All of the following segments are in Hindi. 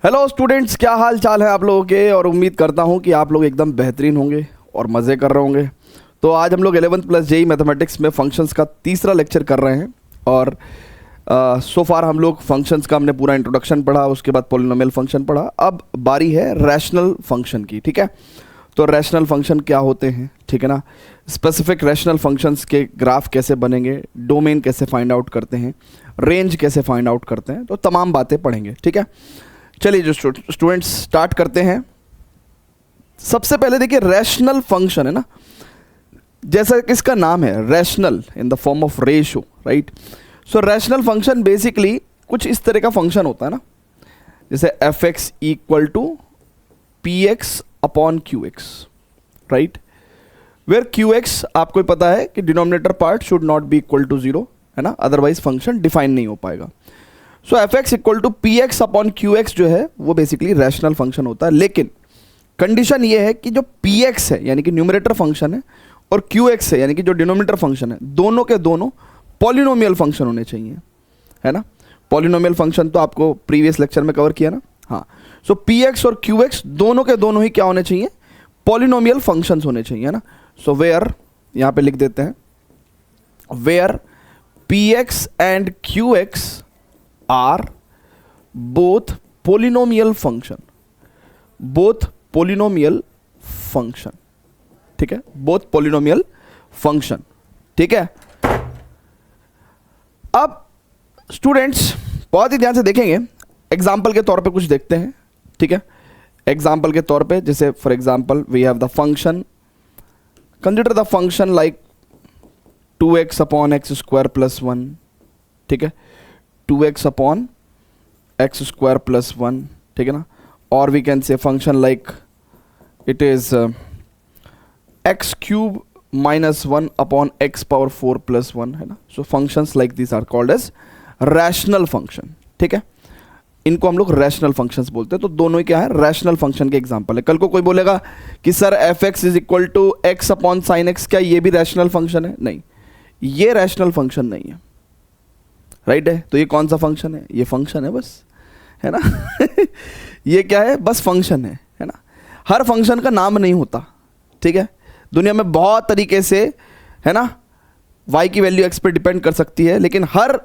हेलो स्टूडेंट्स, क्या हाल चाल है आप लोगों के। और उम्मीद करता हूँ कि आप लोग एकदम बेहतरीन होंगे और मज़े कर रहे होंगे। तो आज हम लोग 11th प्लस जेई मैथमेटिक्स में फंक्शंस का तीसरा लेक्चर कर रहे हैं। और सो फार हम लोग फंक्शंस का हमने पूरा इंट्रोडक्शन पढ़ा, उसके बाद पॉलिनोमियल फंक्शन पढ़ा। अब बारी है रैशनल फंक्शन की। ठीक है, तो रैशनल फंक्शन क्या होते हैं, ठीक है ना। स्पेसिफिक रैशनल फंक्शंस के ग्राफ कैसे बनेंगे, डोमेन कैसे फाइंड आउट करते हैं, रेंज कैसे फाइंड आउट करते हैं, तो तमाम बातें पढ़ेंगे। ठीक है, चलिए जो स्टूडेंट्स स्टार्ट करते हैं। सबसे पहले देखिए रैशनल फंक्शन है ना, जैसा कि इसका नाम है rational in the form of ratio, right. So rational function basically कुछ इस तरह का फंक्शन होता है ना, जैसे f x equal to p x upon Q x, right. Where q x आपको पता है कि denominator part should not be equal to zero, है ना, अदरवाइज फंक्शन डिफाइन नहीं हो पाएगा। So f x equal to p x upon Q x जो है वो बेसिकली रैशनल फंक्शन होता है। लेकिन कंडीशन ये है कि जो पी एक्स है यानी कि न्यूमरेटर फंक्शन है और क्यू एक्स है यानी कि जो डिनोमिनेटर फंक्शन है, दोनों के दोनों पॉलिनोमियल फंक्शन होने चाहिए, है ना। पॉलिनोमियल फंक्शन तो आपको प्रीवियस लेक्चर में कवर किया ना, हाँ। सो पी एक्स और क्यू एक्स दोनों के दोनों ही क्या होने चाहिए, पॉलिनोमियल फंक्शंस होने चाहिए, है ना। सो वेयर, यहाँ पे लिख देते हैं, where P X and Q X are both polynomial function, both polynomial function, ठीक है, both polynomial function, ठीक है। अब स्टूडेंट्स बहुत ही ध्यान से देखेंगे, एग्जाम्पल के तौर पे कुछ देखते हैं, ठीक है। एग्जाम्पल के तौर पे जैसे for example we have the function, consider the function like 2x upon X square plus 1, ठीक है, 2x upon X square plus 1, ठीक है ना। और we can say function like it is x cube minus 1 upon x power 4 plus 1, है ना। So functions like this are called as rational function, ठीक है। इनको हम लोग रैशनल फंक्शंस बोलते हैं। तो दोनों ही क्या है, रैशनल फंक्शन के एग्जांपल है। कल को कोई बोलेगा कि sir F X is equal to x upon sine X, क्या ये भी रैशनल फंक्शन है? नहीं, ये रैशनल फंक्शन नहीं है, राइट है। तो ये कौन सा फंक्शन है? ये फंक्शन है बस, है ना। ये क्या है, बस फंक्शन है ना। हर फंक्शन का नाम नहीं होता, ठीक है। दुनिया में बहुत तरीके से, है ना, y की वैल्यू x पे डिपेंड कर सकती है, लेकिन हर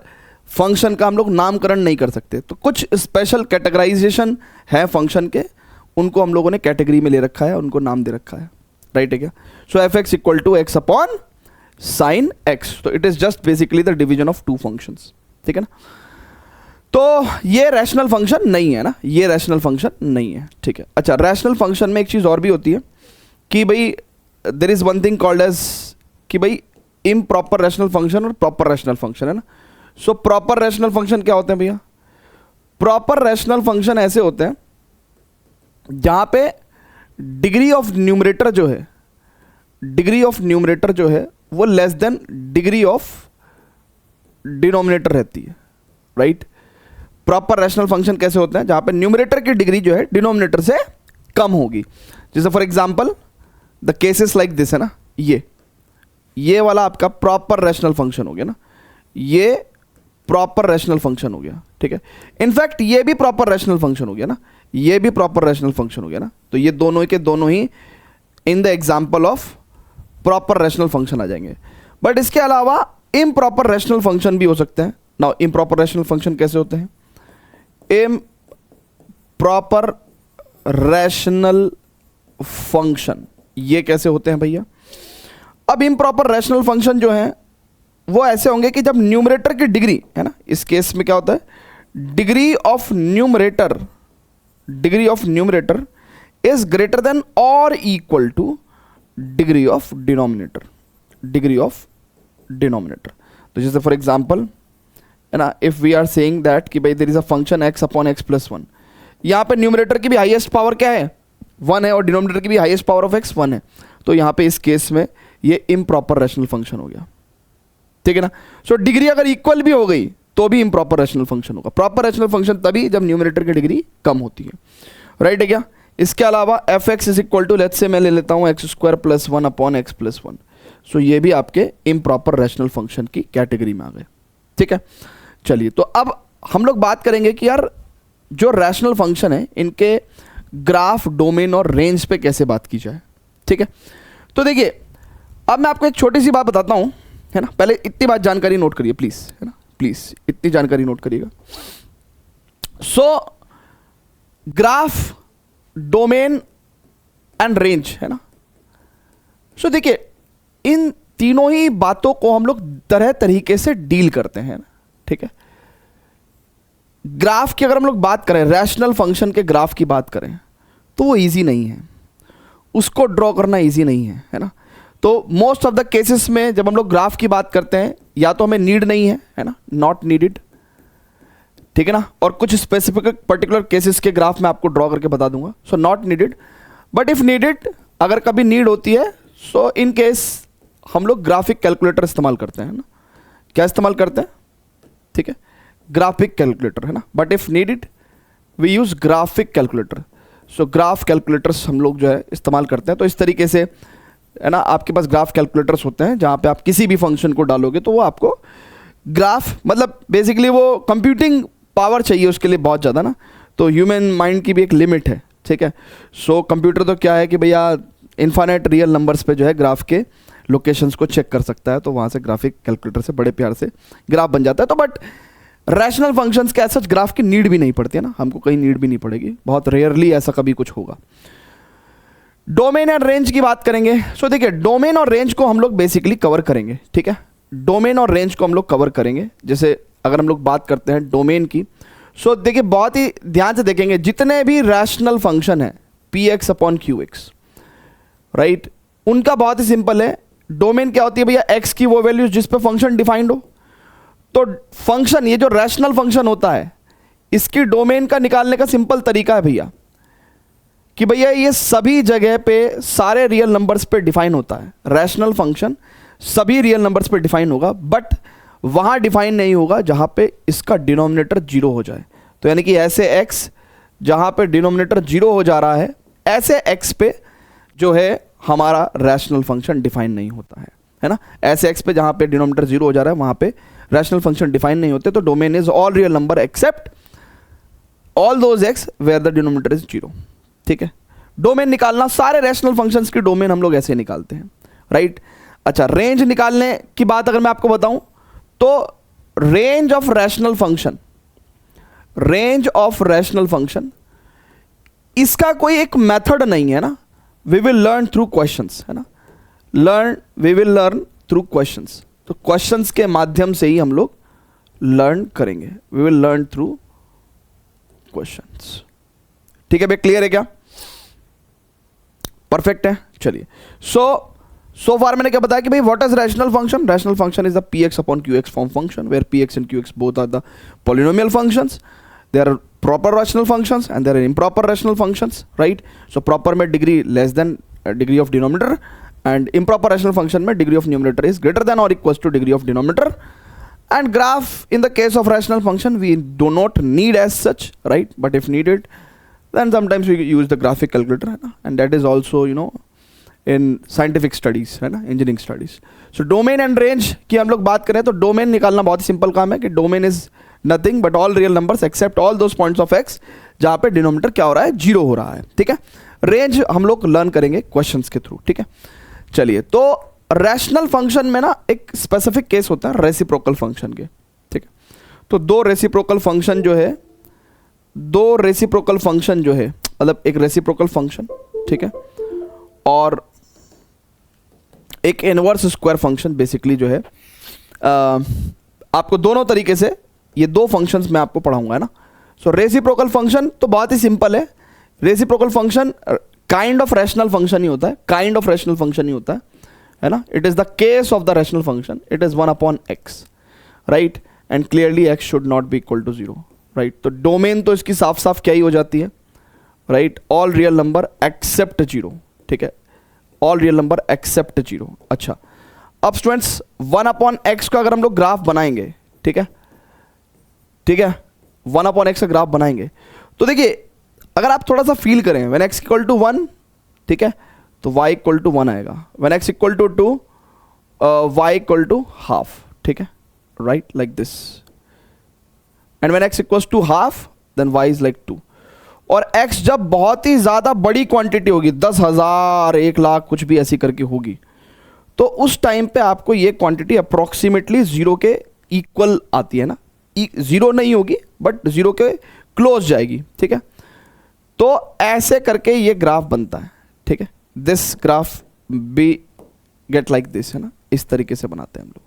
फंक्शन का हम लोग नामकरण नहीं कर सकते। तो कुछ स्पेशल कैटेगराइजेशन है फंक्शन के, उनको हम लोगों ने कैटेगरी में ले रखा है, उनको नाम दे रखा है, राइट है क्या। So f x equal to x upon sine x, तो it is just basically the division of two functions, ठीक है ना। तो ये रैशनल फंक्शन नहीं है ना, ये रैशनल फंक्शन नहीं है, ठीक है। अच्छा, रैशनल फंक्शन में एक चीज़ और भी होती है कि भाई there is one thing called as कि भाई इम्प्रॉपर रैशनल फंक्शन और प्रॉपर रैशनल फंक्शन, है ना। सो प्रॉपर रैशनल फंक्शन क्या होते हैं भैया? प्रॉपर रैशनल फंक्शन ऐसे होते हैं जहां पे डिग्री ऑफ न्यूमरेटर जो है, डिग्री ऑफ न्यूमरेटर जो है वो less than degree of denominator रहती है, राइट। प्रॉपर रैशनल फंक्शन कैसे होते हैं? जहां पे न्यूमरेटर की डिग्री जो है डिनोमिनेटर से कम होगी। जैसे for example the cases like this, है ना, ये वाला आपका प्रॉपर रैशनल फंक्शन हो गया ना, ये प्रॉपर रैशनल फंक्शन हो गया, ठीक है। इनफैक्ट ये भी प्रॉपर रैशनल फंक्शन हो गया ना, ये भी प्रॉपर रैशनल फंक्शन हो गया ना। तो ये दोनों के दोनों ही in the example of proper rational function आ जाएंगे। बट इसके अलावा इम्प्रॉपर रैशनल फंक्शन भी हो सकते हैं। नाउ इम्प्रॉपर रैशनल फंक्शन कैसे होते हैं? इम्प्रॉपर रैशनल फंक्शन ये कैसे होते हैं भैया? अब इम्प्रॉपर रैशनल फंक्शन जो है वो ऐसे होंगे कि जब न्यूमरेटर की डिग्री, है ना, इस केस में क्या होता है, degree of numerator is greater than और equal to degree of denominator, degree of denominator. तो जैसे फॉर एग्जांपल, है ना, if we are saying that कि भाई there is a function x upon x plus 1, यहाँ पे न्यूमरेटर की भी हाईएस्ट पावर क्या है, 1 है, और डिनोमिनेटर की भी हाईएस्ट पावर ऑफ x 1 है। तो यहाँ पे इस केस में ये इम्प्रॉपर रैशनल फंक्शन हो गया, ठीक है ना। सो डिग्री अगर इक्वल भी हो गई तो भी इम्प्रॉपर रैशनल फंक्शन होगा। प्रॉपर रैशनल फंक्शन तभी जब न्यूमरेटर की डिग्री कम होती है, राइट है क्या। इसके अलावा F X is equal to, let's say मैं ले लेता हूँ X square plus 1 upon x plus 1। So ये भी आपके इम्प्रॉपर रैशनल फंक्शन की कैटेगरी में आ गए, ठीक है। चलिए, तो अब हम लोग बात करेंगे कि यार जो रैशनल फंक्शन है इनके ग्राफ, डोमेन और रेंज पे कैसे बात की जाए, ठीक है। तो देखिए अब मैं आपको एक छोटी सी बात बताता हूँ, है ना। पहले इतनी बात जानकारी नोट करिए प्लीज़, है ना, प्लीज़ इतनी जानकारी नोट करिएगा। सो ग्राफ, डोमेन एंड रेंज, है ना। सो देखिए इन तीनों ही बातों को हम लोग तरह तरीके से डील करते हैं, ठीक है। ग्राफ की अगर हम लोग बात करें, रैशनल फंक्शन के ग्राफ की बात करें, तो वो इजी नहीं है, उसको ड्रॉ करना इजी नहीं है ना। तो मोस्ट ऑफ द केसेस में जब हम लोग ग्राफ की बात करते हैं, या तो हमें नीड नहीं है ना, नॉट नीडेड, ठीक है ना। और कुछ स्पेसिफिक पर्टिकुलर केसेस के ग्राफ मैं आपको ड्रॉ करके बता दूंगा। So not needed, but if needed, अगर कभी नीड होती है, सो इन केस हम लोग ग्राफिक कैलकुलेटर इस्तेमाल करते हैं ना। क्या इस्तेमाल करते हैं, ठीक है, ग्राफिक कैलकुलेटर, है ना। But if needed we use graphic calculator. So graph calculators हम लोग जो है इस्तेमाल करते हैं। तो इस तरीके से, है ना, आपके पास ग्राफ कैलकुलेटर्स होते हैं जहां पे आप किसी भी फंक्शन को डालोगे तो वो आपको ग्राफ, मतलब बेसिकली वो कंप्यूटिंग पावर चाहिए उसके लिए बहुत ज़्यादा ना। तो ह्यूमन माइंड की भी एक लिमिट है, ठीक है। सो कंप्यूटर तो क्या है कि भैया इन्फाइनाइट रियल नंबर्स पे जो है ग्राफ के लोकेशंस को चेक कर सकता है, तो वहाँ से ग्राफिक कैलकुलेटर से बड़े प्यार से ग्राफ बन जाता है। तो बट रैशनल फंक्शंस के ऐसा ग्राफ की नीड भी नहीं पड़ती है ना, हमको कहीं नीड भी नहीं पड़ेगी, बहुत रेयरली ऐसा कभी कुछ होगा। डोमेन एंड रेंज की बात करेंगे। सो देखिए डोमेन और रेंज को हम लोग बेसिकली कवर करेंगे, ठीक है। डोमेन और रेंज को हम लोग कवर करेंगे। जैसे अगर हम लोग बात करते हैं डोमेन की, सो देखिए बहुत ही ध्यान से देखेंगे, जितने भी रैशनल फंक्शन है P x upon Q x, right, उनका बहुत ही सिंपल है। डोमेन क्या होती है भैया, एक्स की वो वैल्यूज जिस पे फंक्शन डिफाइंड हो। तो फंक्शन, ये जो रैशनल फंक्शन होता है, इसकी डोमेन का निकालने का सिंपल तरीका है भैया कि भैया ये सभी जगह पे सारे रियल नंबर्स पे डिफाइन होता है। रैशनल फंक्शन सभी रियल नंबर्स पे डिफाइन होगा, बट वहां डिफाइन नहीं होगा जहां पे इसका डिनोमिनेटर जीरो हो जाए। तो यानी कि ऐसे एक्स जहां पे डिनोमिनेटर जीरो हो जा रहा है, ऐसे एक्स पे जो है हमारा रैशनल फंक्शन डिफाइन नहीं होता है ना। ऐसे एक्स पे जहां पे डिनोमिनेटर जीरो हो जा रहा है वहां पे रैशनल फंक्शन डिफाइन नहीं होते। तो domain is all real number except all those X where the denominator is zero, ठीक है। डोमेन निकालना, सारे रैशनल फंक्शंस की डोमेन हम लोग ऐसे निकालते हैं, राइट। अच्छा, रेंज निकालने की बात अगर मैं आपको बताऊं तो range of rational function, range of rational function, इसका कोई एक मेथड नहीं है ना। We will learn through questions, है ना। We will learn through questions. तो क्वेश्चंस के माध्यम से ही हम लोग लर्न करेंगे। We will learn through questions, ठीक है भाई, क्लियर है क्या, परफेक्ट है। चलिए, सो फार मैंने क्या बताया कि भाई what is rational function. Rational function is the P x upon Q X form function where P X and Q X both are the polynomial functions. There are proper rational functions and there are improper rational functions, right? So proper में degree less than degree of denominator, and improper rational function में degree of numerator is greater than or equals to degree of denominator. And graph, in the case of rational function, we do not need as such, right? But if needed, then sometimes we use the graphic calculator, and that is also, you know, in scientific studies, है ना, engineering studies. So domain and range की हम लोग बात करें तो domain निकालना बहुत ही simple काम है कि domain is nothing but all real numbers except all those points of x जहां पे डिनोमिनेटर क्या हो रहा है, जीरो हो रहा है, ठीक है। रेंज हम लोग लर्न करेंगे क्वेश्चंस के थ्रू, ठीक है। चलिए, तो रैशनल फंक्शन में ना एक स्पेसिफिक केस होता है रेसिप्रोकल फंक्शन के, ठीक है। तो दो रेसिप्रोकल फंक्शन जो है, मतलब एक रेसिप्रोकल फंक्शन, ठीक है, और एक इनवर्स स्क्वायर फंक्शन बेसिकली जो है, आपको दोनों तरीके से ये दो फंक्शंस मैं आपको पढ़ाऊंगा, है ना। सो रेसिप्रोकल फंक्शन तो बहुत ही सिंपल है। Reciprocal function kind of rational function ही होता है, ना। It is the case of the rational function, it is 1 upon x, right, and clearly x should not be equal to zero, right. तो डोमेन तो इसकी साफ साफ क्या ही हो जाती है, right, all real number except zero, ठीक है, all real number except zero. अच्छा, अब स्टूडेंट्स 1 अपॉन एक्स का अगर हम लोग ग्राफ बनाएंगे, ठीक है, 1 अपॉन एक्स का ग्राफ बनाएंगे तो देखिए अगर आप थोड़ा सा फील करें, व्हेन एक्स इक्वल टू 1, ठीक है, तो y इक्वल टू 1 आएगा। When X equal to 2, y equal to half, ठीक है, right, like this. And when X equals to half, then y is like 2। और x जब बहुत ही ज़्यादा बड़ी क्वांटिटी होगी, 10,000, 1,00,000 कुछ भी ऐसी करके होगी, तो उस टाइम पे आपको ये क्वांटिटी अप्रोक्सीमेटली 0 के इक्वल आती है ना, 0 नहीं होगी बट 0 के क्लोज जाएगी, ठीक है। तो ऐसे करके ये ग्राफ बनता है, ठीक है। This graph be get like this, है ना, इस तरीके से बनाते हैं हम लोग।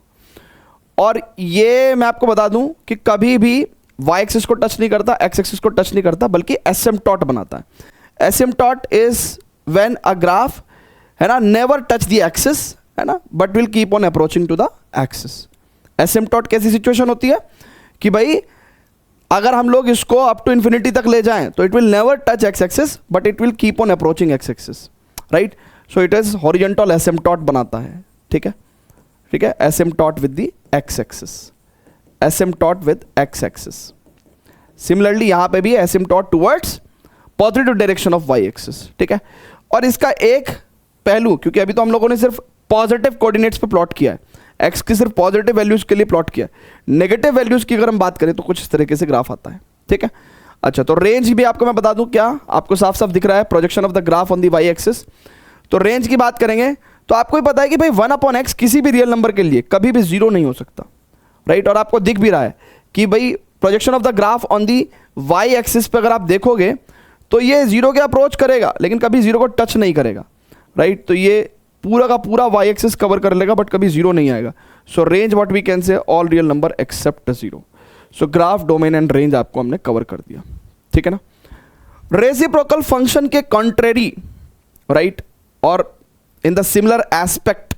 और ये मैं आपको बता दूं कि कभी भी y एक्सिस को टच नहीं करता, x एक्सिस को टच नहीं करता, बल्कि एसिम्पटोट बनाता है। Asymptote is when a graph, है ना, नेवर टच द एक्सिस, है ना, but will keep on approaching to the axis. Asymptote कैसी सिचुएशन होती है कि भाई अगर हम लोग इसको अप टू इन्फिनिटी तक ले जाएं तो it will never touch x axis but it will keep on approaching x axis, right. So it is horizontal asymptote बनाता है, ठीक है, ठीक है। Asymptote with the x axis, asymptote with x axis. Similarly यहां पे भी asymptote towards positive direction of y axis, ठीक है। और इसका एक पहलू, क्योंकि अभी तो हम लोगों ने सिर्फ पॉजिटिव कोऑर्डिनेट्स पे प्लॉट किया है, x की सिर्फ पॉजिटिव वैल्यूज के लिए प्लॉट किया है। नेगेटिव वैल्यूज की अगर हम बात करें तो कुछ इस तरीके से ग्राफ आता है, ठीक है। अच्छा, तो रेंज भी आपको मैं बता दूं, क्या आपको साफ साफ दिख रहा है, projection of the graph on the y axis. तो रेंज की बात करेंगे तो आपको भी पता है कि भाई 1/x किसी भी रियल नंबर के लिए कभी भी 0 नहीं हो सकता, राइट। और आपको दिख भी रहा है कि भाई projection of the graph on the y axis पे अगर आप देखोगे तो ये 0 के अप्रोच करेगा लेकिन कभी 0 को टच नहीं करेगा, राइट। तो ये पूरा का पूरा y एक्सिस कवर कर लेगा बट कभी 0 नहीं आएगा। So range what we can say all real number except 0। So graph, domain and range आपको हमने कवर कर दिया, ठीक है ना। रेसिप्रोकल फंक्शन के कॉन्ट्रेरी, राइट, और इन द सिमिलर एस्पेक्ट,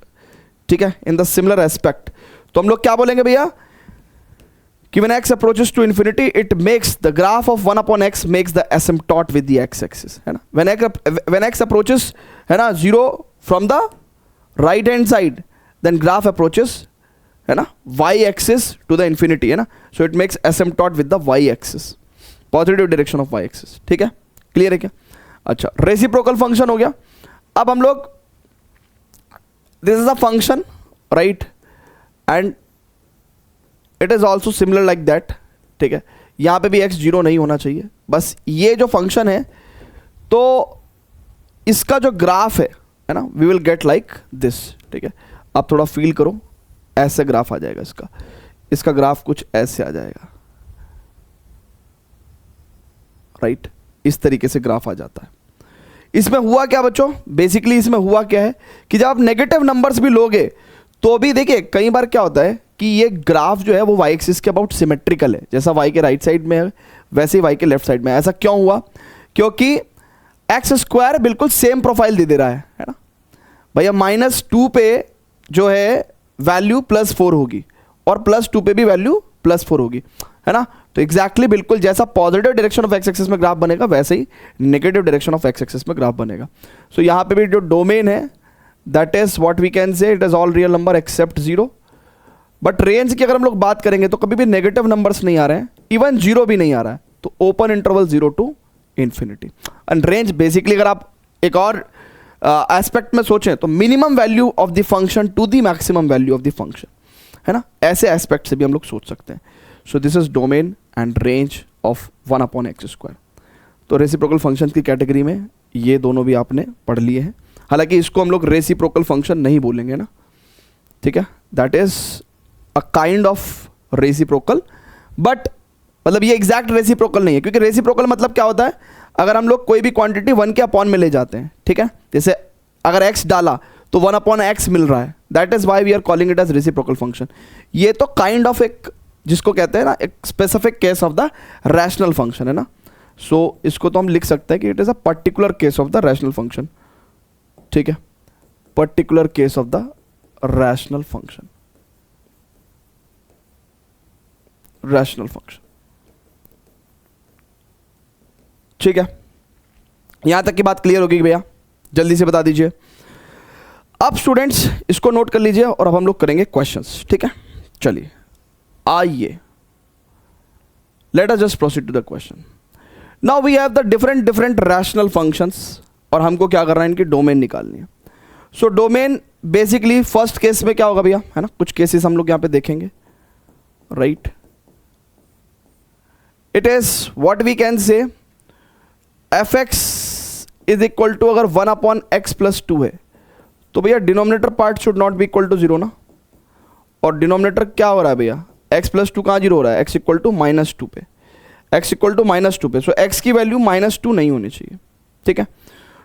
ठीक है, इन द सिमिलर एस्पेक्ट, तो हम लोग क्या बोलेंगे भैया कि when x approaches to infinity it makes the graph of 1/x makes the asymptote with the x axis, है ना। when x approaches, है ना, 0 from the right hand side then graph approaches, है ना, y axis to the infinity, है ना। so it makes asymptote with the y axis, positive direction of y axis, ठीक है, क्लियर है क्या। अच्छा, रेसिप्रोकल फंक्शन हो गया। अब हम लोग, this is a function, right, and it is also similar like that, ठीक है। यहां पे भी x 0 नहीं होना चाहिए। बस ये जो फंक्शन है तो इसका जो ग्राफ है ना, we will get like this, ठीक है। आप थोड़ा फील करो, ऐसे ग्राफ आ जाएगा इसका, इसका ग्राफ कुछ ऐसे आ जाएगा, राइट, इस तरीके से ग्राफ आ जाता है। इसमें हुआ क्या बच्चों, बेसिकली इसमें हुआ क्या है कि जब आप नेगेटिव नंबर्स भी लोगे तो भी देखिए कई बार क्या होता है कि ये ग्राफ जो है वो y एक्सिस के अबाउट सिमेट्रिकल है, जैसा y के राइट साइड में है वैसे ही y के लेफ्ट साइड में। ऐसा क्यों हुआ, क्योंकि x² बिल्कुल सेम प्रोफाइल दे रहा है ना भैया। -2 पे जो है वैल्यू +4 होगी और +2 पे भी वैल्यू +4 होगी, है ना। तो एग्जैक्टली बिल्कुल जैसा positive direction of x axis में ग्राफ बनेगा वैसे ही negative direction of x axis में ग्राफ बनेगा। सो यहाँ पे भी जो डोमेन है that is what we can say it is all real number except 0। But range की अगर हम लोग बात करेंगे तो कभी भी नेगेटिव नंबर्स नहीं आ रहे हैं, इवन 0 भी नहीं आ रहा है, तो open interval 0 to infinity। And range basically अगर आप एक और एस्पेक्ट में सोचें तो minimum value of the function to the maximum value of the function, है ना, ऐसे एस्पेक्ट से भी हम लोग सोच सकते हैं। सो this is domain and range of 1/x²। तो रेसिप्रोकल फंक्शन की कैटेगरी में ये दोनों भी आपने पढ़ लिए हैं। हालांकि इसको हम लोग रेसिप्रोकल फंक्शन नहीं बोलेंगे ना, ठीक है, that is a kind of reciprocal, but मतलब ये एग्जैक्ट रेसिप्रोकल नहीं है, क्योंकि रेसिप्रोकल मतलब क्या होता है, अगर हम लोग कोई भी क्वांटिटी 1 के अपॉन में ले जाते हैं, ठीक है, जैसे अगर x डाला तो 1/x मिल रहा है, that is why we are calling it as reciprocal function. ये तो काइंड ऑफ एक, जिसको कहते हैं ना, एक specific case of the rational function, है ना। सो इसको तो हम लिख सकते हैं कि it is a particular case of the rational function, ठीक है, particular case of the rational function, rational function, ठीक है। यहां तक की बात क्लियर होगी भैया, जल्दी से बता दीजिए। अब स्टूडेंट्स इसको नोट कर लीजिए और अब हम लोग करेंगे क्वेश्चंस, ठीक है। चलिए आइए, let us just proceed to the question. Now we have the different rational functions और हमको क्या करना है, इनकी डोमेन निकालनी है। So domain basically first case में क्या होगा भैया, है ना, कुछ केसेस हम लोग यहां पे देखेंगे, right. It is what we can say F X is equal to, अगर 1 अपॉन एक्स प्लस 2 है तो भैया denominator part should not be equal to 0 ना, और डिनोमिनेटर क्या हो रहा है भैया, x प्लस 2 कहाँ 0 हो रहा है, x इक्वल टू -2 पे, x इक्वल टू -2 पे, सो x की वैल्यू -2 नहीं होनी चाहिए, ठीक है।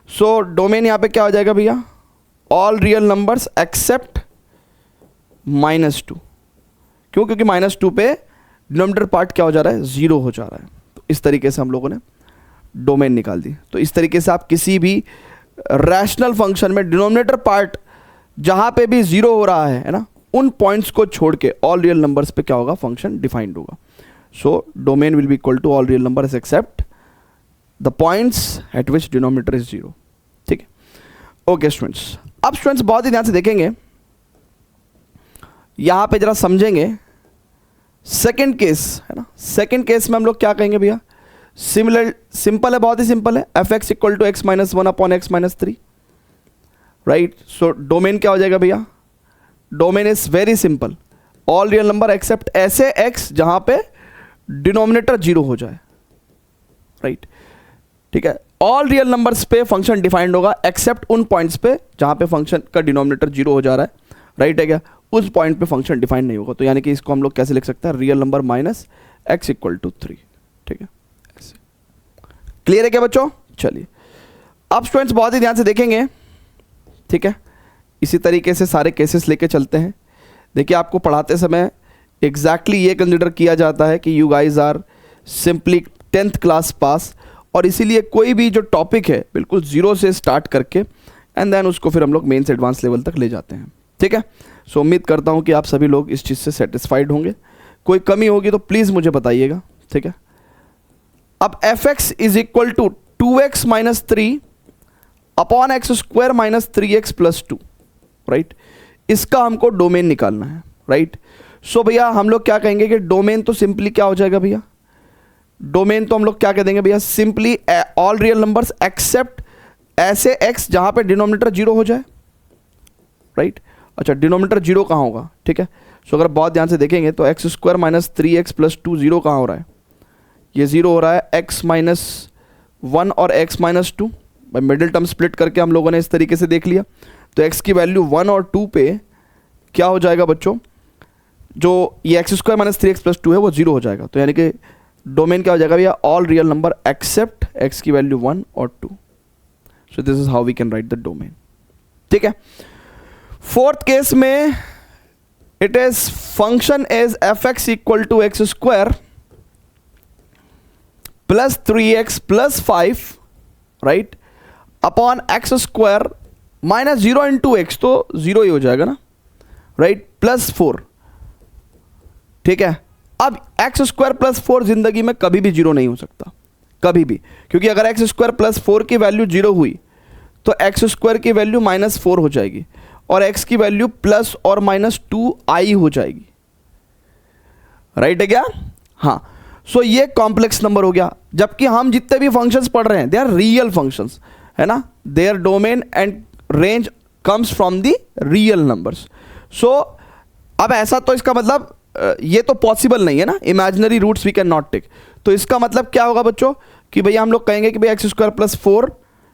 सो डोमेन यहाँ पे क्या हो जाएगा भैया, ऑल रियल नंबर्स एक्सेप्ट -2, क्यों, क्योंकि -2 पे डिनोमिनेटर पार्ट क्या हो जा रहा है, 0 हो जा रहा है। तो इस तरीके से हम लोगों ने डोमेन निकाल दी। तो इस तरीके से आप किसी भी रैशनल फंक्शन में डिनोमिनेटर पार्ट जहाँ पे भी 0 हो रहा है ना, उन पॉइंट्स को छोड़ के ऑल रियल नंबर्स पे क्या होगा, फंक्शन डिफाइंड होगा। So domain will be equal to all real numbers except the points at which denominator is 0, ठीक है। ओके स्टूडेंट्स, अब स्टूडेंट्स बहुत ही ध्यान से देखेंगे, यहां पे जरा समझेंगे सेकंड केस है ना। सेकंड केस में हम लोग क्या कहेंगे भैया, सिंपल है, बहुत ही सिंपल है, F x equal to X minus 1 upon X minus 3, right. So domain क्या हो जाएगा भैया, domain is very simple, all real number except ऐसे x जहां पे डिनोमिनेटर 0 हो जाए, राइट, ठीक है। ऑल रियल नंबर्स पे फंक्शन डिफाइंड होगा एक्सेप्ट उन पॉइंट्स पे जहां पे फंक्शन का डिनोमिनेटर 0 हो जा रहा है, राइट है क्या, उस पॉइंट पे फंक्शन डिफाइंड नहीं होगा। तो यानी कि इसको हम लोग कैसे लिख सकते हैं, real number minus X equal to 3, ठीक है। ऐसे क्लियर है क्या बच्चों, चलिए अब स्टूडेंट्स बहुत ही ध्यान से देखेंगे, ठीक है। इसी तरीके से सारे केसेस लेके चलते हैं। देखिए आपको पढ़ाते समय एग्जैक्टली ये कंसिडर किया जाता है कि you guys are simply 10th class pass, और इसीलिए कोई भी जो टॉपिक है बिल्कुल 0 से स्टार्ट करके एंड देन उसको फिर हम लोग मेन से एडवांस लेवल तक ले जाते हैं, ठीक है। सो उम्मीद करता हूँ कि आप सभी लोग इस चीज़ से सेटिस्फाइड होंगे। कोई कमी होगी तो प्लीज़ मुझे बताइएगा, ठीक है। अब F X is equal to 2x minus 3 upon X square minus 3x plus 2, right. इसका हमको डोमेन निकालना है, राइट। सो भैया हम लोग क्या कहेंगे कि डोमेन तो सिंपली क्या हो जाएगा भैया, डोमेन तो हम लोग क्या कह देंगे भैया, simply all real numbers accept ऐसे x जहां पे डिनोमिनेटर 0 हो जाए, राइट। अच्छा डिनोमिनेटर 0 कहाँ होगा, ठीक है। सो अगर बहुत ध्यान से देखेंगे तो x square minus 3x plus 2 0 कहाँ हो रहा है, ये 0 हो रहा है x माइनस 1 और x माइनस 2, भाई मिडिल टर्म स्प्लिट करके हम लोगों ने इस तरीके से देख लिया। तो x की वैल्यू 1 और 2 पे क्या हो जाएगा बच्चों, जो ये x square minus 3x plus 2 है वो 0 हो जाएगा। तो यानी कि डोमेन क्या हो जाएगा भैया, all real number except x की वैल्यू 1 और 2। So this is how we can write the domain, ठीक है। फोर्थ केस में it is function is F x equal to x square plus 3x plus 5, right, upon X square minus 0 into X, तो 0 ही हो जाएगा ना, राइट, प्लस 4, ठीक है। अब एक्स स्क्वायर प्लस 4 जिंदगी में कभी भी 0 नहीं हो सकता, कभी भी, क्योंकि अगर एक्स स्क्वायर प्लस 4 की वैल्यू 0 हुई तो एक्स स्क्वायर की वैल्यू -4 हो जाएगी और x की वैल्यू प्लस और -2i हो जाएगी, राइट है क्या, हाँ। सो ये कॉम्प्लेक्स नंबर हो गया, जबकि हम जितने भी फंक्शंस पढ़ रहे हैं दे आर रियल फंक्शंस, है ना, their domain and range comes from the real numbers. So अब ऐसा तो इसका मतलब ये तो पॉसिबल नहीं है ना, imaginary roots we can not take. तो इसका मतलब क्या होगा बच्चों कि भैया हम लोग कहेंगे कि भैया एक्स स्क्वायर प्लस 4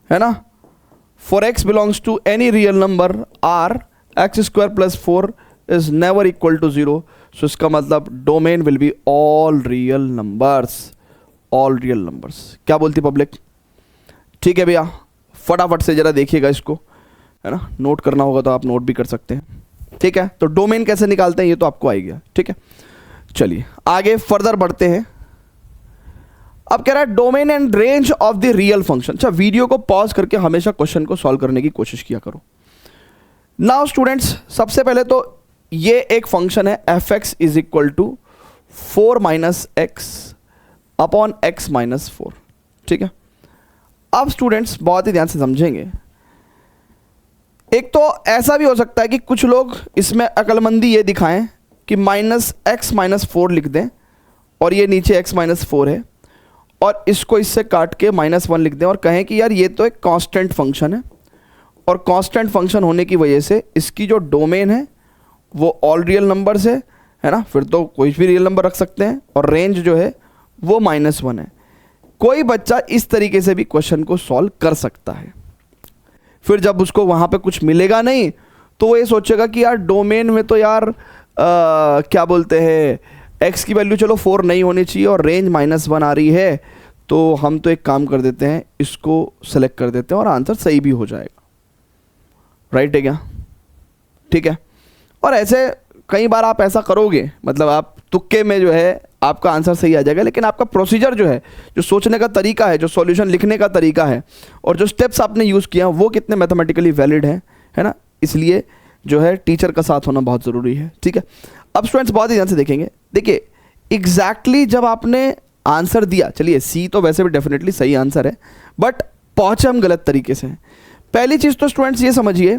है ना, for x belongs to any real number r, x square plus 4 is never equal to 0. So इसका मतलब domain will be all real numbers, all real numbers. क्या बोलती पब्लिक, ठीक है भैया, फटाफट से जरा देखिएगा इसको, है ना, नोट करना होगा तो आप नोट भी कर सकते हैं, ठीक है। तो डोमेन कैसे निकालते हैं ये तो आपको आ गया, ठीक है। चलिए आगे फर्दर बढ़ते हैं। अब कह रहा है domain and range of the real function. अच्छा वीडियो को पॉज करके हमेशा क्वेश्चन को सॉल्व करने की कोशिश किया करो। नाउ स्टूडेंट्स सबसे पहले तो ये एक फंक्शन है F X is equal to 4 minus x upon X minus 4, ठीक है। अब स्टूडेंट्स बहुत ही ध्यान से समझेंगे, एक तो ऐसा भी हो सकता है कि कुछ लोग इसमें अक्लमंदी ये दिखाएं कि माइनस एक्स माइनस 4 लिख दें और ये नीचे एक्स माइनस 4 है और इसको इससे काट के -1 लिख दें और कहें कि यार ये तो एक कांस्टेंट फंक्शन है और कांस्टेंट फंक्शन होने की वजह से इसकी जो डोमेन है वो ऑल रियल नंबर है ना, फिर तो कोई भी रियल नंबर रख सकते हैं और रेंज जो है वो -1 है। कोई बच्चा इस तरीके से भी क्वेश्चन को सॉल्व कर सकता है। फिर जब उसको वहाँ पे कुछ मिलेगा नहीं तो वो ये सोचेगा कि यार डोमेन में तो यार क्या बोलते हैं, x की वैल्यू चलो 4 नहीं होनी चाहिए और रेंज -1 आ रही है, तो हम तो एक काम कर देते हैं, इसको सेलेक्ट कर देते हैं और आंसर सही भी हो जाएगा। राइट है क्या? ठीक है। और ऐसे कई बार आप ऐसा करोगे, मतलब आप तुक्के में जो है आपका आंसर सही आ जाएगा, लेकिन आपका प्रोसीजर जो है, जो सोचने का तरीका है, जो सॉल्यूशन लिखने का तरीका है और जो स्टेप्स आपने यूज़ किया वो कितने मैथमेटिकली वैलिड है ना। इसलिए जो है टीचर का साथ होना बहुत ज़रूरी है। ठीक है। अब स्टूडेंट्स बहुत ही ध्यान से देखेंगे। देखिए एग्जैक्टली जब आपने आंसर दिया, चलिए सी तो वैसे भी डेफिनेटली सही आंसर है, बट पहुँचे हम गलत तरीके से। पहली चीज़ तो स्टूडेंट्स ये समझिए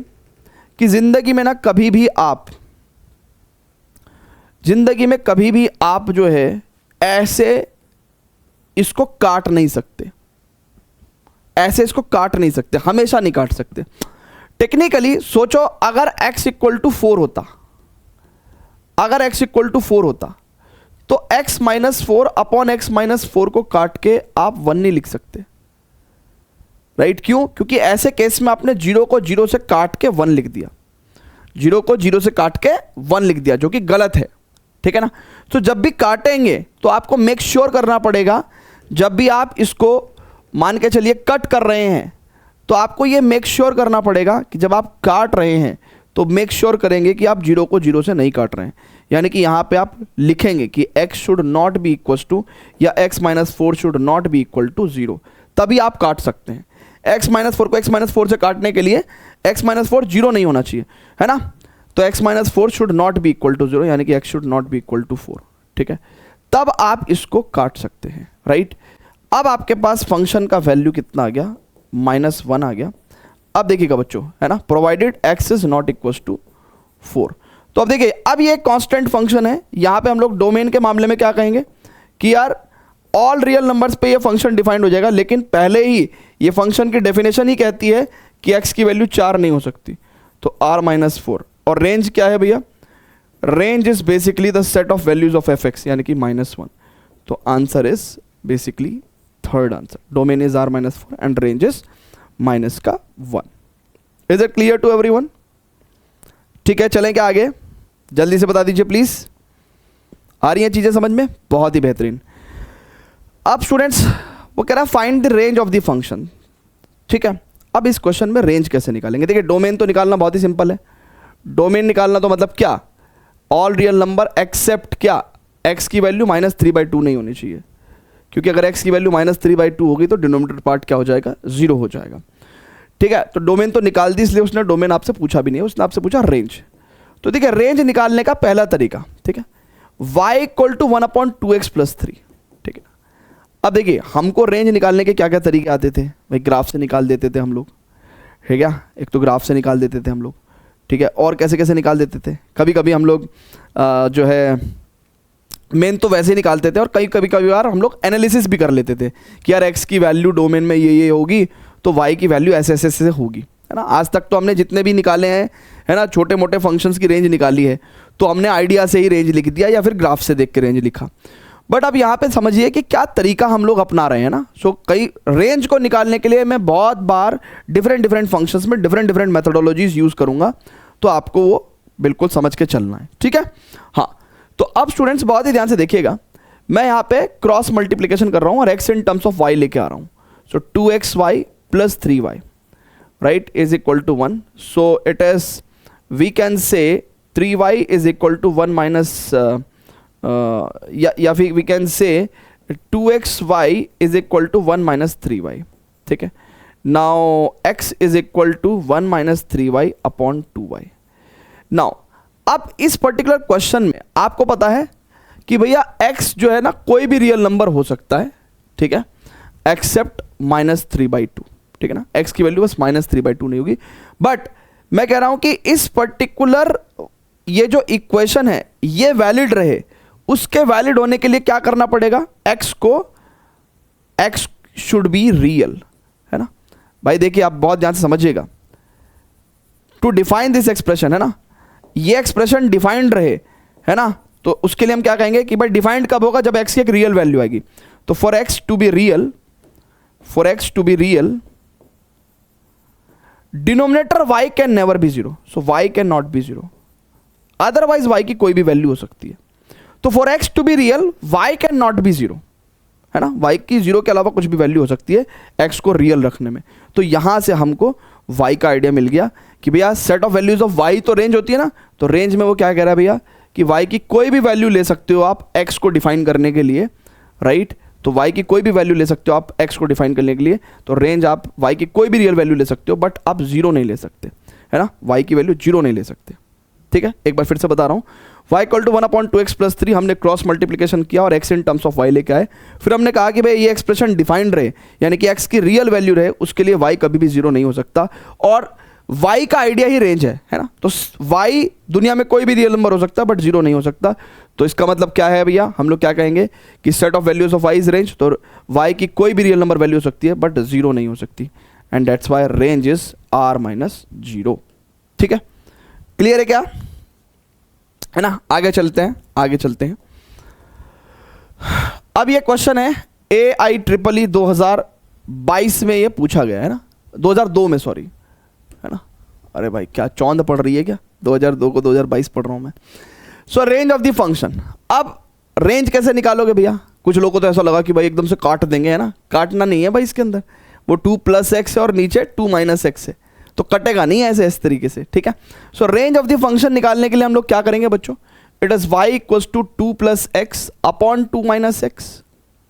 कि ज़िंदगी में ना कभी भी आप जो है ऐसे इसको काट नहीं सकते, ऐसे इसको काट नहीं सकते, हमेशा नहीं काट सकते। टेक्निकली सोचो, अगर x = 4 होता, अगर x = 4 होता तो x - 4 अपॉन x - 4 को काट के आप 1 नहीं लिख सकते। राइट? क्यों? क्योंकि ऐसे केस में आपने 0 को 0 से काट के 1 लिख दिया, 0 को 0 से काट के 1 लिख दिया, जो कि गलत है। ठीक है ना। तो जब भी काटेंगे तो आपको मेक श्योर करना पड़ेगा, जब भी आप इसको मान के चलिए कट कर रहे हैं, तो आपको ये मेक श्योर करना पड़ेगा कि जब आप काट रहे हैं तो मेक श्योर करेंगे कि आप 0 को 0 से नहीं काट रहे हैं। यानी कि यहाँ पे आप लिखेंगे कि x should not be equal to, या x - 4 should not be equal to 0, तभी आप काट सकते हैं। x - 4 को x - 4 से काटने के लिए x - 4 0 नहीं होना चाहिए, है ना। तो x - 4 should not be equal to 0, यानी कि x should not be equal to 4। ठीक है, तब आप इसको काट सकते हैं। राइट? अब आपके पास फंक्शन का वैल्यू कितना आ गया? -1 आ गया। अब देखिएगा बच्चों, है ना, provided x is not equal to 4। तो अब देखिए, अब ये कांस्टेंट फंक्शन है। यहाँ पे हम लोग डोमेन के मामले में क्या कहेंगे कि यार ऑल रियल नंबर्स पे ये फंक्शन डिफाइंड हो जाएगा, लेकिन पहले ही ये फंक्शन की डेफिनेशन ही कहती है कि x की वैल्यू 4 नहीं हो सकती। तो r - 4, और रेंज क्या है भैया? Range is basically the set of values of f(x), यानी कि -1। तो answer is basically third answer. Domain is r - 4 and range is -1। Is it clear to everyone? ठीक है, चलें क्या आगे? जल्दी से बता दीजिए प्लीज। आ रही हैं चीजें समझ में? बहुत ही बेहतरीन। अब स्टूडेंट्स वो कह रहा है find the range of the function. ठीक है, अब इस क्वेश्चन में रेंज कैसे निकालेंगे? देखिए, डोमेन तो निकालना बहुत ही सिंपल है। डोमेन निकालना तो मतलब क्या? ऑल रियल नंबर एक्सेप्ट क्या? x की वैल्यू -3/2 नहीं होनी चाहिए, क्योंकि अगर x की वैल्यू -3/2 होगी तो डिनोमिनेटर पार्ट क्या हो जाएगा? 0 हो जाएगा। ठीक है, तो डोमेन तो निकाल दी, इसलिए उसने डोमेन आपसे पूछा भी नहीं, उसने आपसे पूछा रेंज। तो देखिए, रेंज निकालने का पहला तरीका, ठीक है, y = 1/2x + 3। ठीक है, अब देखिए हमको रेंज निकालने के क्या क्या तरीके आते थे भाई? ग्राफ से निकाल देते थे हम लोग, है क्या? एक तो ग्राफ से निकाल देते थे हम लोग। ठीक है, और कैसे कैसे निकाल देते थे? कभी कभी हम लोग जो है मेन तो वैसे ही निकालते थे, और कभी बार हम लोग एनालिसिस भी कर लेते थे कि यार x की वैल्यू डोमेन में ये होगी तो y की वैल्यू ऐसे होगी, है ना। आज तक तो हमने जितने भी निकाले हैं, है ना, छोटे मोटे फंक्शंस की रेंज निकाली है, तो हमने आइडिया से ही रेंज लिख दिया या फिर ग्राफ से देख के रेंज लिखा। बट अब यहाँ पे समझिए कि क्या तरीका हम लोग अपना रहे हैं ना। सो कई रेंज को निकालने के लिए मैं बहुत बार डिफरेंट फंक्शंस में डिफरेंट मेथडोलॉजीज यूज़ करूँगा, तो आपको वो बिल्कुल समझ के चलना है। ठीक है, हाँ। तो अब स्टूडेंट्स बहुत ही ध्यान से देखिएगा, मैं यहाँ पे क्रॉस मल्टीप्लिकेशन कर रहा हूँ और x in terms of y लेके आ रहा हूँ। So 2xy + 3y, right, is equal to 1। So it is, we can say 3y is equal to 1 minus, या फिर वी कैन से 2xy is equal to 1 - 3y। ठीक है, now x is equal to 1 - 3y upon 2y। Now अब इस पर्टिकुलर क्वेश्चन में आपको पता है कि भैया x जो है ना कोई भी रियल नंबर हो सकता है, ठीक है, एक्सेप्ट -3/2। ठीक है ना, x की वैल्यू बस -3/2 नहीं होगी। बट मैं कह रहा हूं कि इस पर्टिकुलर ये जो इक्वेशन है ये वैलिड रहे, उसके वैलिड होने के लिए क्या करना पड़ेगा? x शुड बी रियल, है ना भाई। देखिए आप बहुत ध्यान से समझिएगा, टू डिफाइन दिस एक्सप्रेशन, है ना, ये एक्सप्रेशन डिफाइंड रहे, है ना, तो उसके लिए हम क्या कहेंगे कि भाई डिफाइंड कब होगा, जब x की एक रियल वैल्यू आएगी। तो for x to be real, denominator y can never be zero, so y can not be zero, otherwise y की कोई भी वैल्यू हो सकती है। तो for x to be real y can not be zero, है ना, y की जीरो के अलावा कुछ भी वैल्यू हो सकती है x को रियल रखने में। तो यहां से हमको y का आइडिया मिल गया कि भैया set of values of y, तो रेंज होती है ना, तो रेंज में वो क्या कह रहा है भैया कि y की कोई भी वैल्यू ले सकते हो आप x को डिफाइन करने के लिए, राइट। तो y की कोई भी वैल्यू ले सकते हो आप x को डिफाइन करने के लिए। तो रेंज आप y की कोई भी रियल वैल्यू ले सकते हो, बट आप जीरो नहीं ले सकते, है ना, y की वैल्यू जीरो नहीं ले सकते, ठीक है। एक बार फिर से बता रहा हूँ, y इक्वल टू 1/2x + 3 हमने क्रॉस मल्टीप्लिकेशन किया और x in terms of y लेके आए। फिर हमने कहा कि भाई ये एक्सप्रेशन डिफाइंड रहे, यानी कि x की रियल वैल्यू रहे, उसके लिए y कभी भी जीरो नहीं हो सकता। और y का आइडिया ही रेंज है ना, तो y दुनिया में कोई भी रियल नंबर हो सकता है बट जीरो नहीं हो सकता। तो इसका मतलब क्या है भैया, हम लोग क्या कहेंगे कि set of values of y is range, तो y की कोई भी रियल नंबर वैल्यू हो सकती है बट जीरो नहीं हो सकती, and that's why range is r-0, ठीक है। क्लियर है क्या, है ना। आगे चलते हैं। अब ये क्वेश्चन है AIEEE 2022 में ये पूछा गया है ना, 2002 में, सॉरी, है ना। अरे भाई क्या चौंध पड़ रही है क्या, 2002 को 2022 पढ़ रहा हूं मैं। सो रेंज ऑफ द फंक्शन, अब रेंज कैसे निकालोगे भैया, कुछ लोगों को तो ऐसा लगा कि भाई एकदम से काट देंगे, है ना, काटना नहीं है भाई, इसके अंदर वो 2 + x है और नीचे 2 - x है, तो कटेगा नहीं ऐसे इस तरीके से, ठीक है। So range of the function निकालने के लिए हम लोग क्या करेंगे बच्चों, it is y equals to 2 + x अपॉन 2 - x,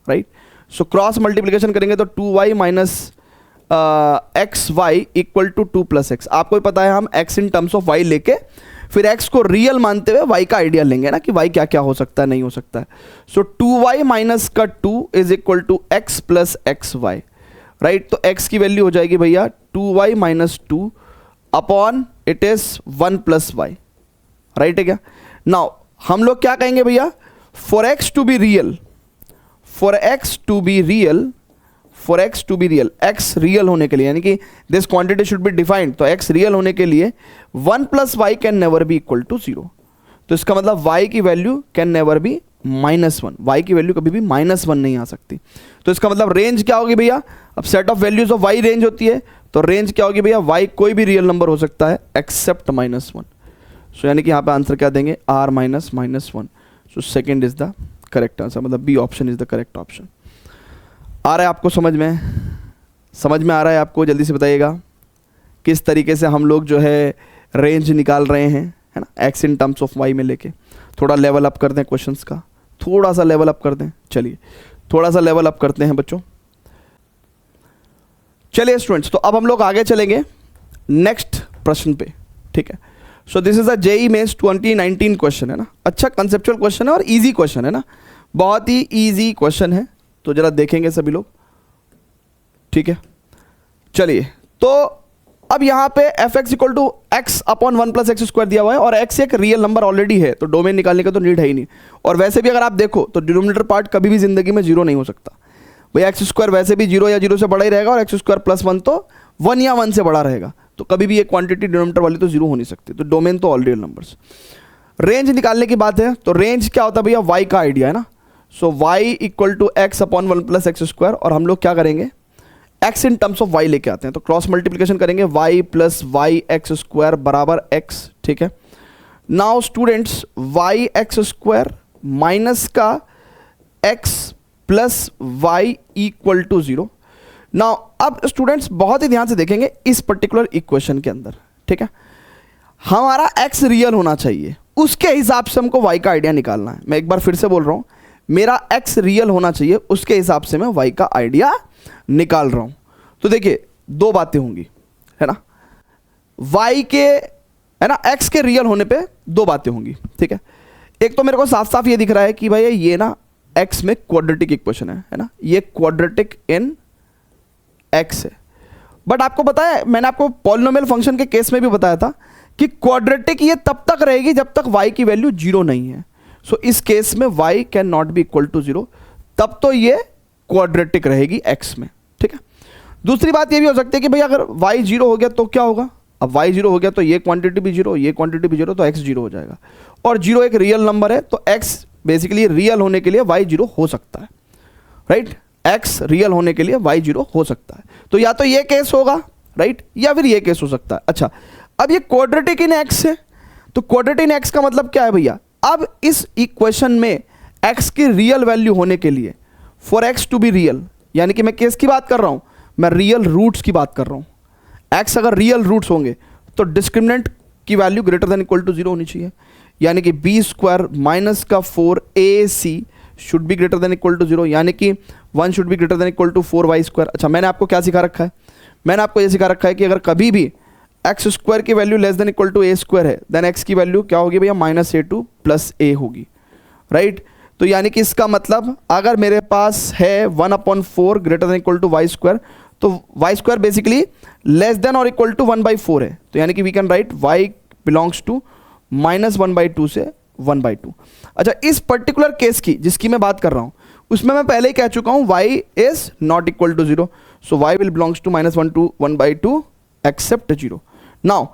right. So cross multiplication करेंगे तो 2y - xy equal to 2 + x। आपको भी पता है हम x in terms of y लेके फिर x को रियल मानते हुए y का आइडिया लेंगे ना कि y क्या क्या हो सकता है, नहीं हो सकता है। सो 2y - का 2 is equal to x + xy, right. तो x की वैल्यू हो जाएगी भैया 2y - 2 upon it is 1 + y, right है क्या। नाउ हम लोग क्या कहेंगे भैया, for x to be real, x real होने के लिए, यानी कि this quantity should be defined, तो x रियल होने के लिए 1 + y can never be equal to 0। तो इसका मतलब y की value can never B -1, y की वैल्यू कभी भी -1 नहीं आ सकती। तो इसका मतलब रेंज क्या होगी भैया, अब set of values of y range होती है, तो रेंज क्या होगी भैया, y कोई भी रियल नंबर हो सकता है एक्सेप्ट -1। सो यानी कि यहाँ पे आंसर क्या देंगे, r-1। So second is the correct answer, मतलब B option is the correct option. आ रहा है आपको समझ में आ रहा है आपको, जल्दी से बताइएगा किस तरीके से हम लोग जो है रेंज निकाल रहे हैं, है ना, x in terms of y में लेके। थोड़ा लेवल अप कर दें क्वेश्चंस का, थोड़ा सा लेवल अप कर दें, चलिए थोड़ा सा लेवल अप करते हैं बच्चों। चलिए स्टूडेंट्स, तो अब हम लोग आगे चलेंगे नेक्स्ट प्रश्न पे, ठीक है। सो this is a JEE Mains 2019 question, है ना, अच्छा कंसेप्चुअल क्वेश्चन है और इजी क्वेश्चन है ना, बहुत ही इजी क्वेश्चन है, तो जरा देखेंगे सभी लोग, ठीक है। चलिए, तो अब यहाँ पे fx equal to x upon 1 + x² दिया हुआ है और x एक रियल नंबर ऑलरेडी है, तो डोमेन निकालने का तो नीड है ही नहीं। और वैसे भी अगर आप देखो तो डिनोमिनेटर पार्ट कभी भी जिंदगी में जीरो नहीं हो सकता भैया, x² वैसे भी 0 या 0 से बड़ा ही रहेगा और x² + 1 तो 1 या 1 से बड़ा रहेगा, तो कभी भी ये क्वांटिटी डिनोमिनेटर वाली तो जीरो हो नहीं सकती, तो डोमेन तो ऑल रियल नंबर्स। रेंज निकालने की बात है, तो रेंज क्या होता है भैया, y का आइडिया है ना। So y equal to x upon 1 + x², और हम लोग क्या करेंगे, x in terms of y लेके आते हैं, तो क्रॉस मल्टीप्लिकेशन करेंगे y + yx² बराबर x, ठीक है। नाउ स्टूडेंट्स yx² माइनस का x + y equal to 0। Now अब स्टूडेंट्स बहुत ही ध्यान से देखेंगे इस पर्टिकुलर इक्वेशन के अंदर, ठीक है। हमारा x रियल होना चाहिए, उसके हिसाब से हमको y का आइडिया निकालना है। मैं एक बार फिर से बोल रहा हूं, मेरा x रियल होना चाहिए, उसके हिसाब से मैं y का आइडिया निकाल रहा हूं। तो देखिए दो बातें होंगी, है ना, y के, है ना, x के रियल होने पे दो बातें होंगी, ठीक है। एक तो मेरे को साफ साफ ये दिख रहा है कि भाई ये ना x में क्वाड्रेटिक इक्वेशन है ना, ये क्वाड्रेटिक इन x है। बट आपको पता है, मैंने आपको पॉलिनोमियल फंक्शन के केस में भी बताया था कि क्वाड्रेटिक ये तब तक रहेगी जब तक y की वैल्यू 0 नहीं है। सो इस केस में y can not be equal to 0, तब तो ये क्वाड्रेटिक रहेगी x में, ठीक है। दूसरी बात ये भी हो सकती है कि भाई अगर y 0 हो गया तो क्या होगा, अब y जीरो हो गया तो ये क्वांटिटी भी जीरो, ये क्वांटिटी भी जीरो, तो x जीरो हो जाएगा। और जीरो एक रियल नंबर है तो x बेसिकली रियल होने के लिए y जीरो हो सकता है, राइट। x रियल होने के लिए y जीरो हो सकता है। तो या तो ये केस होगा, राइट, या फिर ये केस हो सकता है। अच्छा, अब ये क्वाड्रेटिक इन x है, तो क्वाड्रेटिक इन x का मतलब क्या है भैया? अब इस इक्वेशन में x की रियल वैल्यू होने के लिए, for x to be real, यानी कि मैं केस की बात कर रहा हूं, मैं रियल रूट्स की बात कर रहा हूं। x अगर रियल रूट्स होंगे तो डिस्क्रिमिनेंट की value greater than equal to zero होनी चाहिए, यानी कि बी स्क्वायर माइनस का 4ac should be greater than equal to zero, यानी कि 1 should be greater than equal to 4y square. अच्छा, मैंने आपको क्या सिखा रखा है? मैंने आपको ये सिखा रखा है कि अगर कभी भी एक्स स्क्वायर की value less than equal to a square है, देन एक्स की वैल्यू क्या होगी भैया? -a2 + a होगी, राइट। तो यानी कि इसका मतलब अगर मेरे पास है 1/4 greater than equal to y square, तो y square basically less than और इक्वल टू 1/4 है, तो यानी कि we can write y belongs to -1/2 से 1/2। अच्छा, इस पर्टिकुलर केस की जिसकी मैं बात कर रहा हूं उसमें मैं पहले ही कह चुका हूं y is not equal to zero, so y will belongs to -1 to 1/2 except zero. Now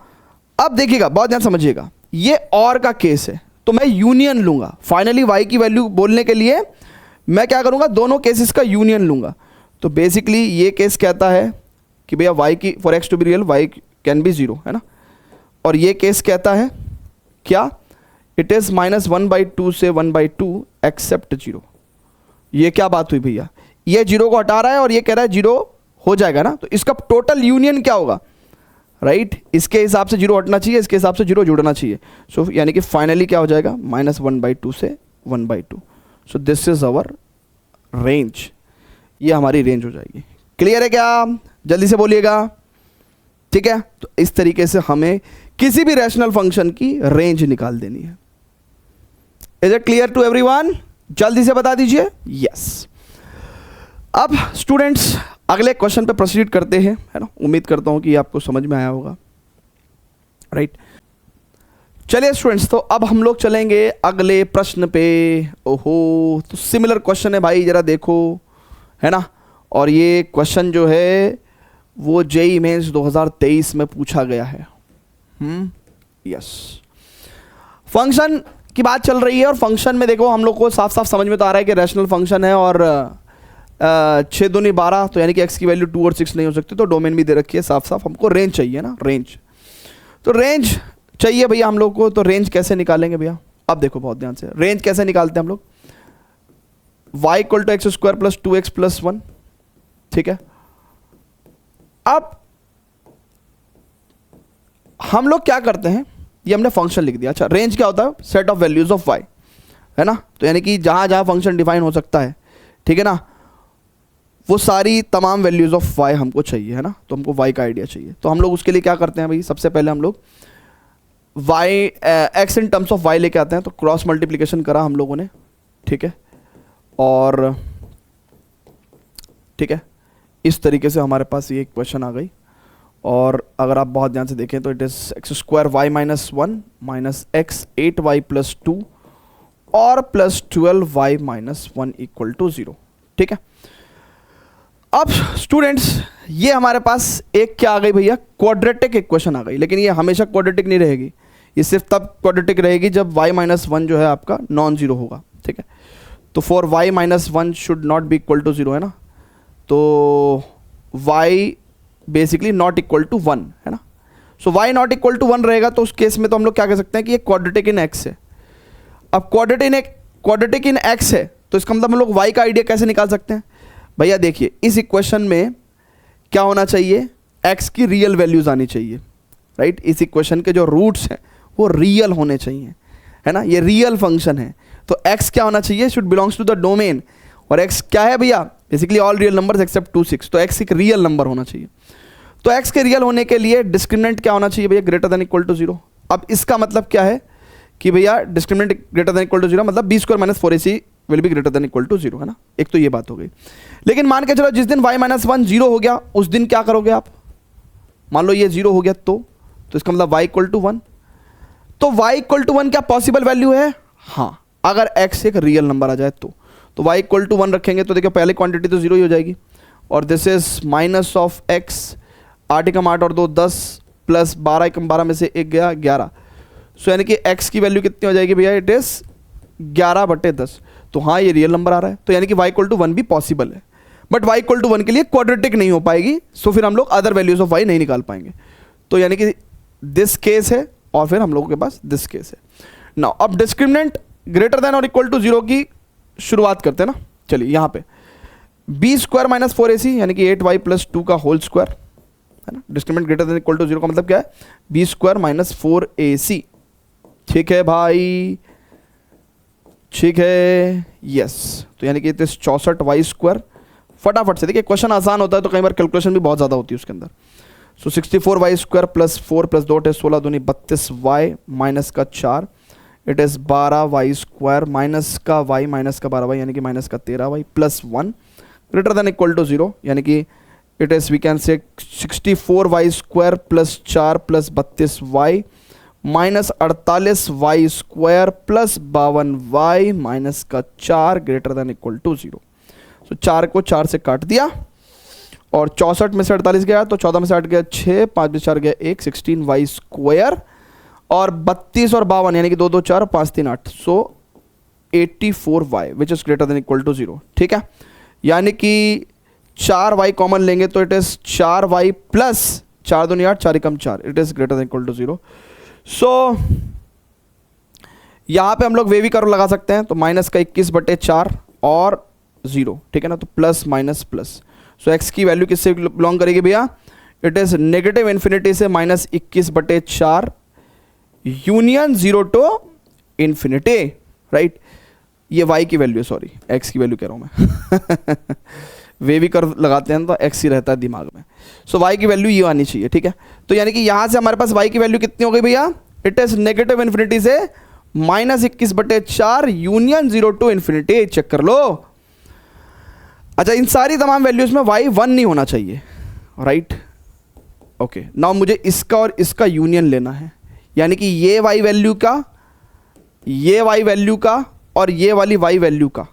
अब देखिएगा, बहुत ध्यान समझिएगा, ये और का केस है तो मैं यूनियन लूंगा। फाइनली y की वैल्यू बोलने के लिए मैं क्या करूंगा? दोनों केसेस का यूनियन लूंगा। तो बेसिकली ये केस कहता है कि भैया y की for x to be real y can be zero, है ना। और ये केस कहता है क्या? इट इज -1/2 से 1/2 एक्सेप्ट जीरो। ये क्या बात हुई भैया? ये जीरो को हटा रहा है और ये कह रहा है जीरो हो जाएगा ना, तो इसका टोटल यूनियन क्या होगा? राइट, इसके हिसाब से जीरो हटना चाहिए, इसके हिसाब से जीरो जुड़ना चाहिए। सो यानी कि फाइनली क्या हो जाएगा? -1/2 से 1/2। So this is our range, ये हमारी रेंज हो जाएगी। क्लियर है क्या? जल्दी से बोलिएगा, ठीक है। तो इस तरीके से हमें किसी भी रैशनल फंक्शन की रेंज निकाल देनी है। Is it clear to everyone? जल्दी से बता दीजिए यस। अब स्टूडेंट्स अगले क्वेश्चन पे प्रोसीड करते हैं, है ना। उम्मीद करता हूं कि आपको समझ में आया होगा, राइट। चलिए स्टूडेंट्स, तो अब हम लोग चलेंगे अगले प्रश्न पे। ओहो, तो सिमिलर क्वेश्चन है भाई, जरा देखो, है ना। और ये क्वेश्चन जो है वो जेईई मेंस 2023 में पूछा गया है। यस, फंक्शन की बात चल रही है और फंक्शन में देखो हम लोग को साफ साफ समझ में तो आ रहा है कि रैशनल फंक्शन है और 6 दूनी 12, तो यानी कि x की वैल्यू 2 और 6 नहीं हो सकती, तो डोमेन भी दे रखी है साफ साफ। हमको रेंज चाहिए ना, रेंज। तो रेंज चाहिए भैया हम लोग को, तो रेंज कैसे निकालेंगे भैया? अब देखो बहुत ध्यान से, रेंज कैसे निकालते हैं हम लोग? y equal to x² + 2x + 1, ठीक है। अब हम लोग क्या करते हैं, ये हमने फंक्शन लिख दिया। अच्छा, रेंज क्या होता है? Set of values of y, है ना। तो यानी कि जहां जहां फंक्शन डिफाइन हो सकता है, ठीक है ना, वो सारी तमाम वैल्यूज ऑफ y हमको चाहिए, है ना। तो हमको y का आइडिया चाहिए, तो हम लोग उसके लिए क्या करते हैं भाई? सबसे पहले हम लोग x in terms of y लेके आते हैं। तो क्रॉस मल्टीप्लिकेशन करा हम लोगों ने, ठीक है, और ठीक है, इस तरीके से हमारे पास ये इक्वेशन आ गई। और अगर आप बहुत ध्यान से देखें तो it is x² y - 1 - x 8y + 2 और +12y - 1 = 0, ठीक है। अब स्टूडेंट्स ये हमारे पास एक क्या आ गई भैया? क्वाड्रेटिक इक्वेशन आ गई। लेकिन ये हमेशा क्वाड्रेटिक नहीं रहेगी, ये सिर्फ तब क्वाड्रेटिक रहेगी जब y - 1 जो है आपका नॉन जीरो होगा, ठीक है। तो for y - 1 should not be equal to zero, है ना। तो y basically not equal to 1, है ना। So y not equal to 1 रहेगा, तो उस केस में तो हम लोग क्या कह सकते हैं कि ये क्वाड्रेटिक इन x है। अब क्वाड्रेटिक इन x है, तो इसका मतलब हम लोग y का आइडिया कैसे निकाल सकते हैं भैया? देखिए, इस इक्वेशन में क्या होना चाहिए? x की रियल वैल्यूज आनी चाहिए, राइट। इस इक्वेशन के जो रूट्स हैं वो रियल होने चाहिए, है ना। ये रियल फंक्शन है, तो x क्या होना चाहिए? Should belongs to the domain. और x क्या है भैया? Basically all real numbers except 2 6, तो x एक रियल नंबर होना चाहिए। तो x के रियल होने के लिए डिस्क्रिमिनेंट क्या होना चाहिए भैया? Greater than equal to 0। अब इसका मतलब क्या है कि भैया discriminant greater than equal to 0 मतलब b² - 4ac will be greater than equal to 0, है ना। एक तो ये बात हो गई। लेकिन मान के चलो जिस दिन y - 1 0 हो गया, उस दिन क्या करोगे आप? मान लो ये 0 हो गया, तो इसका मतलब y = 1। तो y = 1 क्या पॉसिबल वैल्यू है? हाँ, अगर x एक रियल नंबर आ जाए तो y = 1 रखेंगे तो देखो पहले क्वांटिटी तो 0 ही हो जाएगी। और दिस इज -(x) 8 × 8 और 2 10 प्लस 12 एकम 12 में से एक गया 11। सो यानी कि x की वैल्यू कितनी हो जाएगी भैया, इट इज 11/10। तो हाँ ये रियल नंबर आ रहा है, तो यानी कि y इक्वल टू 1 भी पॉसिबल है, बट y इक्वल टू 1 के लिए क्वाड्रेटिक नहीं हो पाएगी, सो फिर हम लोग अदर वैल्यूज ऑफ y नहीं निकाल पाएंगे। तो यानी कि दिस केस है और फिर हम लोगों के पास दिस केस है। नाउ अब डिस्क्रिमिनेंट ग्रेटर देन और इक्वल टू 0 की शुरुआत करते हैं ना। चलिए यहाँ पे b² माइनस 4ac यानी कि 8y प्लस 2 का होल स्क्वायर है ना। Discriminant greater than equal to 0 का मतलब क्या है, b² माइनस 4ac। ठीक है भाई, ठीक है, यस। तो यानी कि 64y²। फटाफट से देखिए, क्वेश्चन आसान होता है तो कई बार कैलकुलेशन भी बहुत ज़्यादा होती है उसके अंदर। सो 64y² प्लस 4 प्लस 2 है 16 दूनी 32y माइनस का 4, इट इज़ 12y² माइनस का y माइनस का 12y यानी कि माइनस का 13y plus 1 greater than equal to 0 यानी कि it is we can say 64y² plus 4 plus 32y minus 48y² plus 52y minus का 4 greater than equal to 0। So 4 को 4 से काट दिया और 64 में से 48 गया तो 14 में से 8 गया 6, 5 में से 4 गया 1, 16y² और 32 और 52 यानी कि 2 2 4 5 3 8, so 84y which is greater than equal to 0। ठीक है, यानी कि 4y कॉमन लेंगे तो इट इज 4y प्लस 4 2 8 4 एकम 4, it is greater than equal to 0। So यहां पे हम लोग वेवी कर्व लगा सकते हैं, तो माइनस का 21/4 और 0, ठीक है ना, तो plus minus plus. So x की वैल्यू किससे बिलोंग करेगी भैया, इट इज नेगेटिव इन्फिनिटी से minus 21/4 union 0 to infinity, right. ये y की वैल्यू, सॉरी x की वैल्यू कह रहा हूं मैं वेवी कर्व लगाते हैं तो x ही रहता है दिमाग में। सो y की वैल्यू ये आनी चाहिए, ठीक है। तो यानी कि यहां से हमारे पास y की वैल्यू कितनी हो गई भैया, इट इज नेगेटिव इन्फिनिटी से minus 21/4 union 0 to infinity. Check कर लो। अच्छा, इन सारी तमाम वैल्यूज में y 1 नहीं होना चाहिए, राइट। ओके, नाउ मुझे इसका और इसका यूनियन लेना है, यानी कि ये y वैल्यू का, ये y वैल्यू का और ये वाली y वैल्यू का,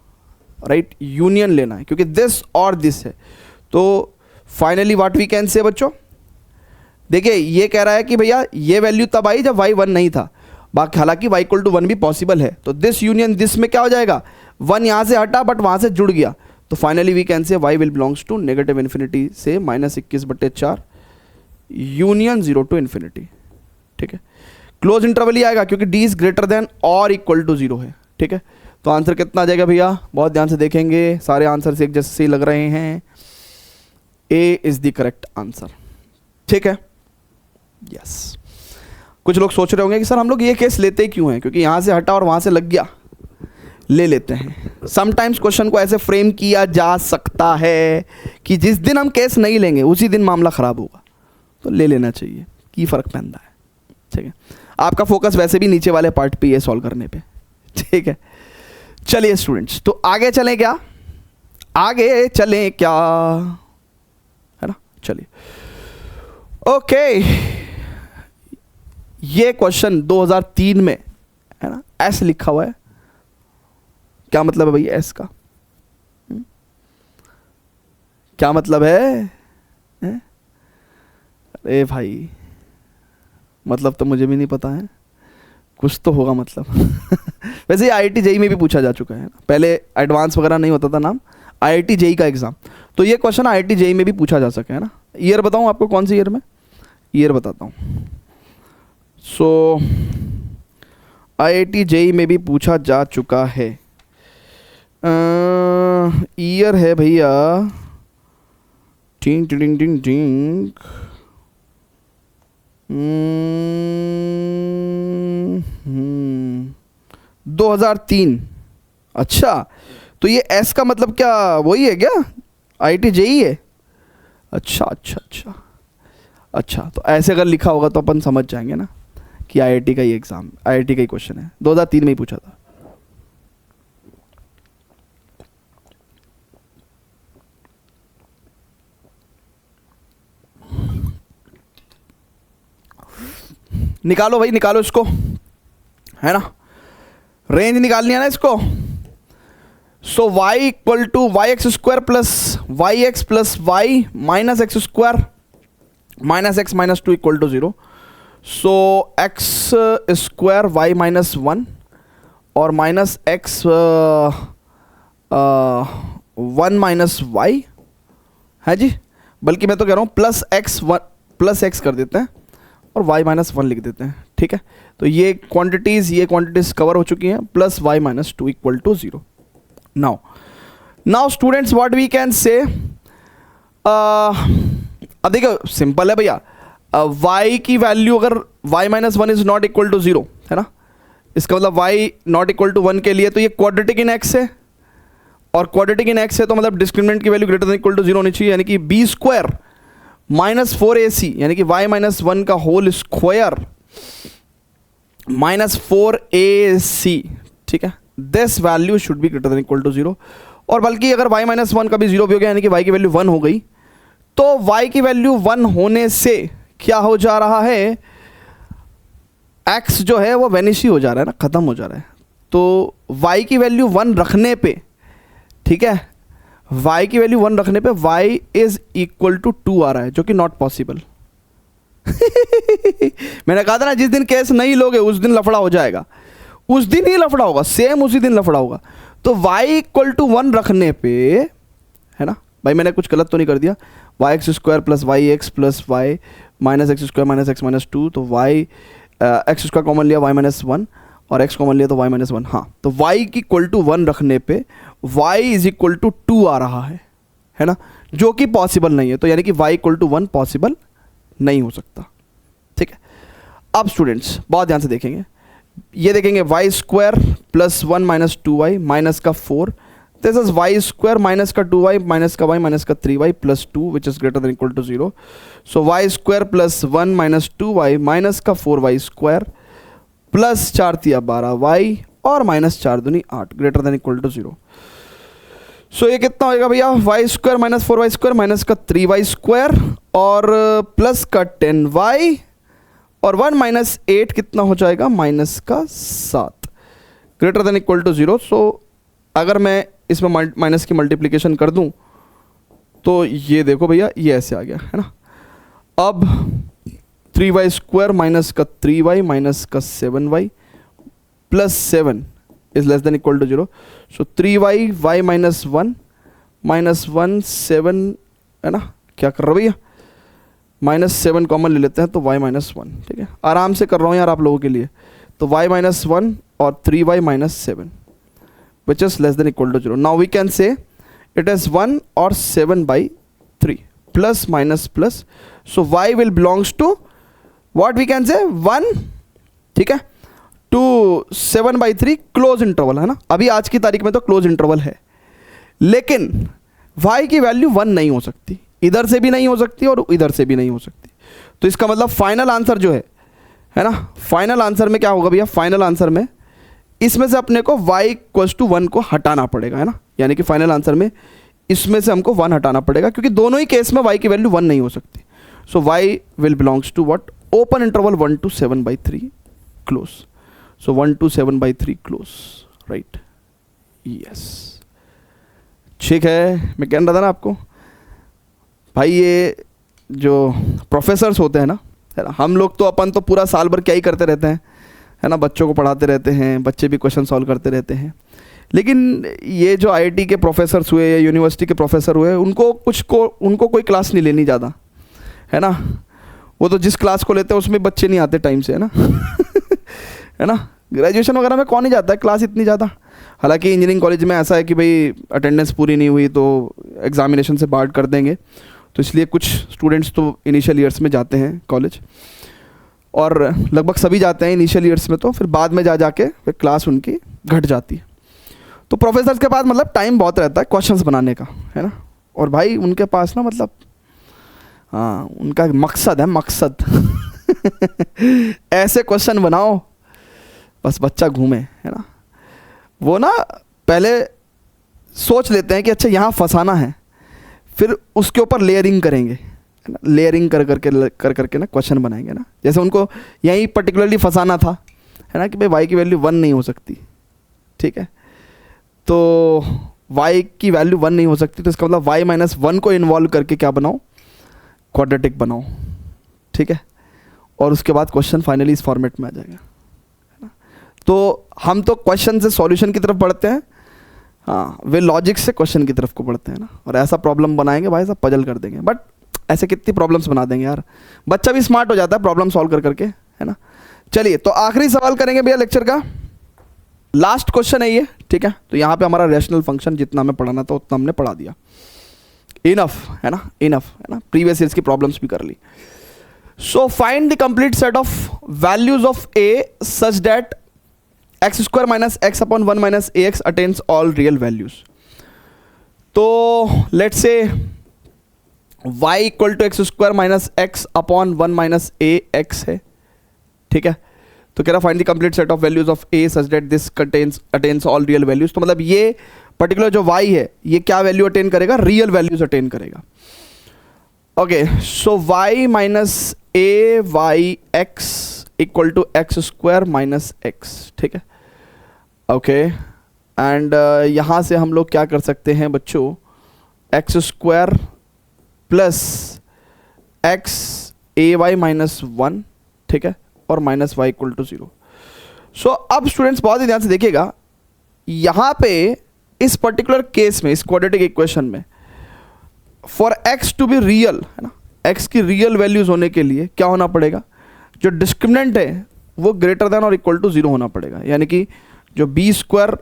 राइट, यूनियन लेना है, क्योंकि दिस और दिस है। तो फाइनली व्हाट वी कैन से बच्चों, देखिए ये कह रहा है कि भैया ये वैल्यू तब आई जब y 1 नहीं था, बाकी हालांकि y इक्वल टू 1 भी पॉसिबल है। तो दिस यूनियन दिस में क्या हो जाएगा, 1 यहाँ से हटा बट वहाँ से जुड़ गया, तो finally we can say y will belongs to negative infinity से माइनस 21/4 यूनियन 0 टू इन्फिनिटी। ठीक है, क्लोज इंटरवल ही आएगा क्योंकि d इज ग्रेटर देन और इक्वल टू 0 है। ठीक है, तो आंसर कितना आ जाएगा भैया, बहुत ध्यान से देखेंगे, सारे आंसर से एक जैसे ही लग रहे हैं, ए इज द करेक्ट आंसर। ठीक है, यस। कुछ लोग सोच रहे होंगे कि सर हम लोग ये केस लेते ही क्यों हैं, क्योंकि यहाँ से हटा और वहाँ से लग गया, ले लेते हैं। समटाइम्स क्वेश्चन को ऐसे फ्रेम किया जा सकता है कि जिस दिन हम केस नहीं लेंगे उसी दिन मामला ख़राब होगा, तो ले लेना चाहिए, की फ़र्क पैंता है। ठीक है, आपका फोकस वैसे भी नीचे वाले पार्ट पे है, सॉल्व करने पे। ठीक है, चलिए स्टूडेंट्स, तो आगे चलें क्या, आगे चलें क्या, है ना। चलिए, ओके, ये क्वेश्चन 2003 में है ना, ऐसे लिखा हुआ है। क्या मतलब है भैया एस का, क्या मतलब है? अरे भाई, मतलब तो मुझे भी नहीं पता है, कुछ तो होगा मतलब। वैसे ये IIT JEE में भी पूछा जा चुका है, पहले एडवांस वगैरह नहीं होता था नाम, IIT JEE का एग्जाम, तो ये क्वेश्चन IIT JEE में भी पूछा जा सके, है ना। ईयर बताऊं आपको, कौन सी ईयर में, ईयर बताता हूँ। सो IIT JEE में भी पूछा जा चुका है। ईयर है भैया, टिंग टिंग टिंग टिंग, 2003। अच्छा, तो ये एस का मतलब क्या वही है क्या, IIT JEE है? अच्छा अच्छा अच्छा अच्छा, तो ऐसे अगर लिखा होगा तो अपन समझ जाएंगे ना कि IIT का ही एग्जाम, IIT का ही क्वेश्चन है, 2003 में ही पूछा था। निकालो भाई, निकालो इसको, है ना, रेंज निकालनी है ना इसको। So y equal to y x square plus y x plus y minus x square minus x minus two equal to 0. So x square y minus 1 और माइनस एक्स 1 माइनस वाई है जी, बल्कि मैं तो कह रहा हूँ प्लस एक्स कर देते हैं और y माइनस 1 लिख देते हैं. ठीक है, तो ये क्वांटिटीज कवर हो चुकी हैं. Plus y minus 2 equal to 0. Now students what we can say, अब देखो सिंपल है भैया. y की वैल्यू अगर y minus 1 is not equal to 0 है ना, इसका मतलब y नॉट इक्वल टू 1 के लिए तो ये क्वाड्रेटिक इन x है, और क्वाड्रेटिक इन x है तो मतलब डिस्क्रिमिनेंट की value greater than equal to 0 होनी चाहिए, यानी कि b स्क्वायर माइनस 4ac यानी कि y माइनस 1 का होल स्क्वायर माइनस 4ac. ठीक है, this value should be greater than equal to 0. और बल्कि अगर y माइनस 1 का भी 0 भी हो गया यानी कि y की वैल्यू 1 हो गई, तो y की वैल्यू 1 होने से क्या हो जा रहा है, x जो है वो वेनिश ही हो जा रहा है ना, खत्म हो जा रहा है. तो y की वैल्यू 1 रखने पे, ठीक है, y की वैल्यू 1 रखने पे y इज इक्वल टू 2 आ रहा है, जो कि नॉट पॉसिबल. मैंने कहा था ना, जिस दिन केस नहीं लोगे उस दिन लफड़ा हो जाएगा, उस दिन ही लफड़ा होगा, सेम उसी दिन लफड़ा होगा. तो y इक्वल टू 1 रखने पे, है ना भाई, मैंने कुछ गलत तो नहीं कर दिया, y x square plus y x plus y minus x square minus x minus 2, तो वाई एक्स स्क्वायर कॉमन लिया वाई माइनस 1 और x कॉमन लिया तो y माइनस 1. हाँ, तो y की इक्वल टू 1 रखने पे y इज इक्वल टू 2 आ रहा है ना, जो कि पॉसिबल नहीं है. तो यानी कि y इक्वल टू 1 पॉसिबल नहीं हो सकता. ठीक है, अब स्टूडेंट्स बहुत ध्यान से देखेंगे, ये देखेंगे y square plus 1 minus 2y minus का 4, this is y square minus का 2y माइनस का y माइनस का 3y plus 2 which is greater than equal to 0. So y square plus 1 minus 2y minus का 4y स्क्वायर प्लस 4 तिया 12y और माइनस 4 दूनी 8 ग्रेटर देन इक्वल टू 0. सो ये कितना होएगा भैया, y square minus 4y square minus का 3y स्क्वायर और प्लस का 10y और 1 माइनस 8 कितना हो जाएगा, माइनस का 7 ग्रेटर देन इक्वल टू 0. सो अगर मैं इसमें माइनस की मल्टीप्लिकेशन कर दूं तो ये देखो भैया, ये ऐसे आ गया है ना. अब 3y स्क्वायर माइनस का 3y माइनस का 7y plus 7 is less than equal to 0. So 3y y minus 1 minus 1 7 है ना, क्या कर रहा भैया, माइनस 7 कॉमन ले लेते हैं तो y माइनस 1. ठीक है, आराम से कर रहा हूँ यार आप लोगों के लिए. तो y माइनस 1 और 3y minus 7 which is less than equal to 0. Now we can say it is 1 or 7 by 3 plus minus plus. So y will belongs to what we can say 1, ठीक है, to 7 by 3 close interval है ना. अभी आज की तारीख में तो close interval है, लेकिन y की वैल्यू 1 नहीं हो सकती, इधर से भी नहीं हो सकती और इधर से भी नहीं हो सकती. तो इसका मतलब फाइनल आंसर जो है ना, फाइनल आंसर में क्या होगा भैया, फाइनल आंसर में इसमें से अपने को y इक्वल्स टू 1 को हटाना पड़ेगा, है ना. यानी कि फाइनल आंसर में इसमें से हमको 1 हटाना पड़ेगा, क्योंकि दोनों ही केस में y की वैल्यू 1 नहीं हो सकती. So y will belongs to what, open interval 1 to 7 by 3 close. So 1 to 7 by 3 close, right, yes. ठीक है, मैं कह रहा था ना आपको भाई, ये जो प्रोफेसर्स होते हैं ना, है ना, हम लोग तो अपन तो पूरा साल भर क्या ही करते रहते हैं, है ना, बच्चों को पढ़ाते रहते हैं, बच्चे भी क्वेश्चन सॉल्व करते रहते हैं. लेकिन ये जो आईआईटी के प्रोफेसर्स हुए या यूनिवर्सिटी के प्रोफेसर हुए, उनको कोई क्लास नहीं लेनी ज़्यादा, है ना. वो तो जिस क्लास को लेते हैं उसमें बच्चे नहीं आते टाइम से, है ना. है ना, ग्रेजुएशन वगैरह में कौन ही जाता है क्लास इतनी ज़्यादा. हालांकि इंजीनियरिंग कॉलेज में ऐसा है कि भाई अटेंडेंस पूरी नहीं हुई तो एग्जामिनेशन से बाहर कर देंगे, तो इसलिए कुछ स्टूडेंट्स तो इनिशियल ईयर्स में जाते हैं कॉलेज, और लगभग सभी जाते हैं इनिशियल ईयर्स में, तो फिर बाद में जाके फिर क्लास उनकी घट जाती है. तो प्रोफेसर्स के पास मतलब टाइम बहुत रहता है क्वेश्चंस बनाने का, है ना. और भाई उनके पास ना मतलब, हाँ, उनका मकसद है, मकसद ऐसे क्वेश्चन बनाओ बस बच्चा घूमे, है ना. वो ना पहले सोच लेते हैं कि अच्छा यहाँ फंसाना है, फिर उसके ऊपर लेयरिंग करेंगे, है ना, लेयरिंग कर करके ना क्वेश्चन बनाएंगे ना. जैसे उनको यहीं पर्टिकुलरली फंसाना था, है ना, कि भाई y की वैल्यू 1 नहीं हो सकती. ठीक है, तो y की वैल्यू 1 नहीं हो सकती, तो इसका मतलब y माइनस 1 को इन्वॉल्व करके क्या बनाओ, क्वाड्रेटिक बनाओ, ठीक है, और उसके बाद क्वेश्चन फाइनली इस फॉर्मेट में आ जाएगा, है ना। तो हम तो क्वेश्चन से सॉल्यूशन की तरफ बढ़ते हैं, हाँ वे लॉजिक से क्वेश्चन की तरफ को बढ़ते हैं ना, और ऐसा प्रॉब्लम बनाएंगे भाई साहब पजल कर देंगे। बट ऐसे कितनी प्रॉब्लम्स बना देंगे यार, बच्चा भी स्मार्ट हो जाता है प्रॉब्लम सॉल्व कर करके, है ना। चलिए तो आखिरी सवाल करेंगे भैया लेक्चर का, लास्ट क्वेश्चन है ये, ठीक है। तो यहाँ पे हमारा रैशनल फंक्शन जितना हमें पढ़ाना था उतना हमने पढ़ा दिया, इनफ है ना, इनफ है ना, प्रीवियस ईयर्स की प्रॉब्लम्स भी कर ली। So find the complete set of values of a such that x square minus x upon 1 minus a x attains all real values. तो let's say y equal to x square minus x upon 1 minus a x है, ठीक है। तो कह रहा find the complete set of values of a such that this attains all real values. तो मतलब ये पर्टिकुलर जो y है ये क्या वैल्यू अटेन करेगा, रियल वैल्यूज अटेन करेगा। Okay, so y minus a y x equal to x square minus x, ठीक है। ओके, एंड यहाँ से हम लोग क्या कर सकते हैं बच्चों, एक्स स्क्वायर प्लस एक्स ए वाई माइनस 1, ठीक है, और माइनस वाई इक्वल टू 0। सो अब स्टूडेंट्स बहुत ही ध्यान से देखिएगा, यहाँ पे इस पर्टिकुलर केस में, इस क्वाड्रेटिक इक्वेशन में, for x to be real, है ना, एक्स की रियल वैल्यूज होने के लिए क्या होना पड़ेगा, जो डिस्क्रिमिनेंट है वो ग्रेटर देन और इक्वल टू 0 होना पड़ेगा। यानी कि जो बी स्क्वायर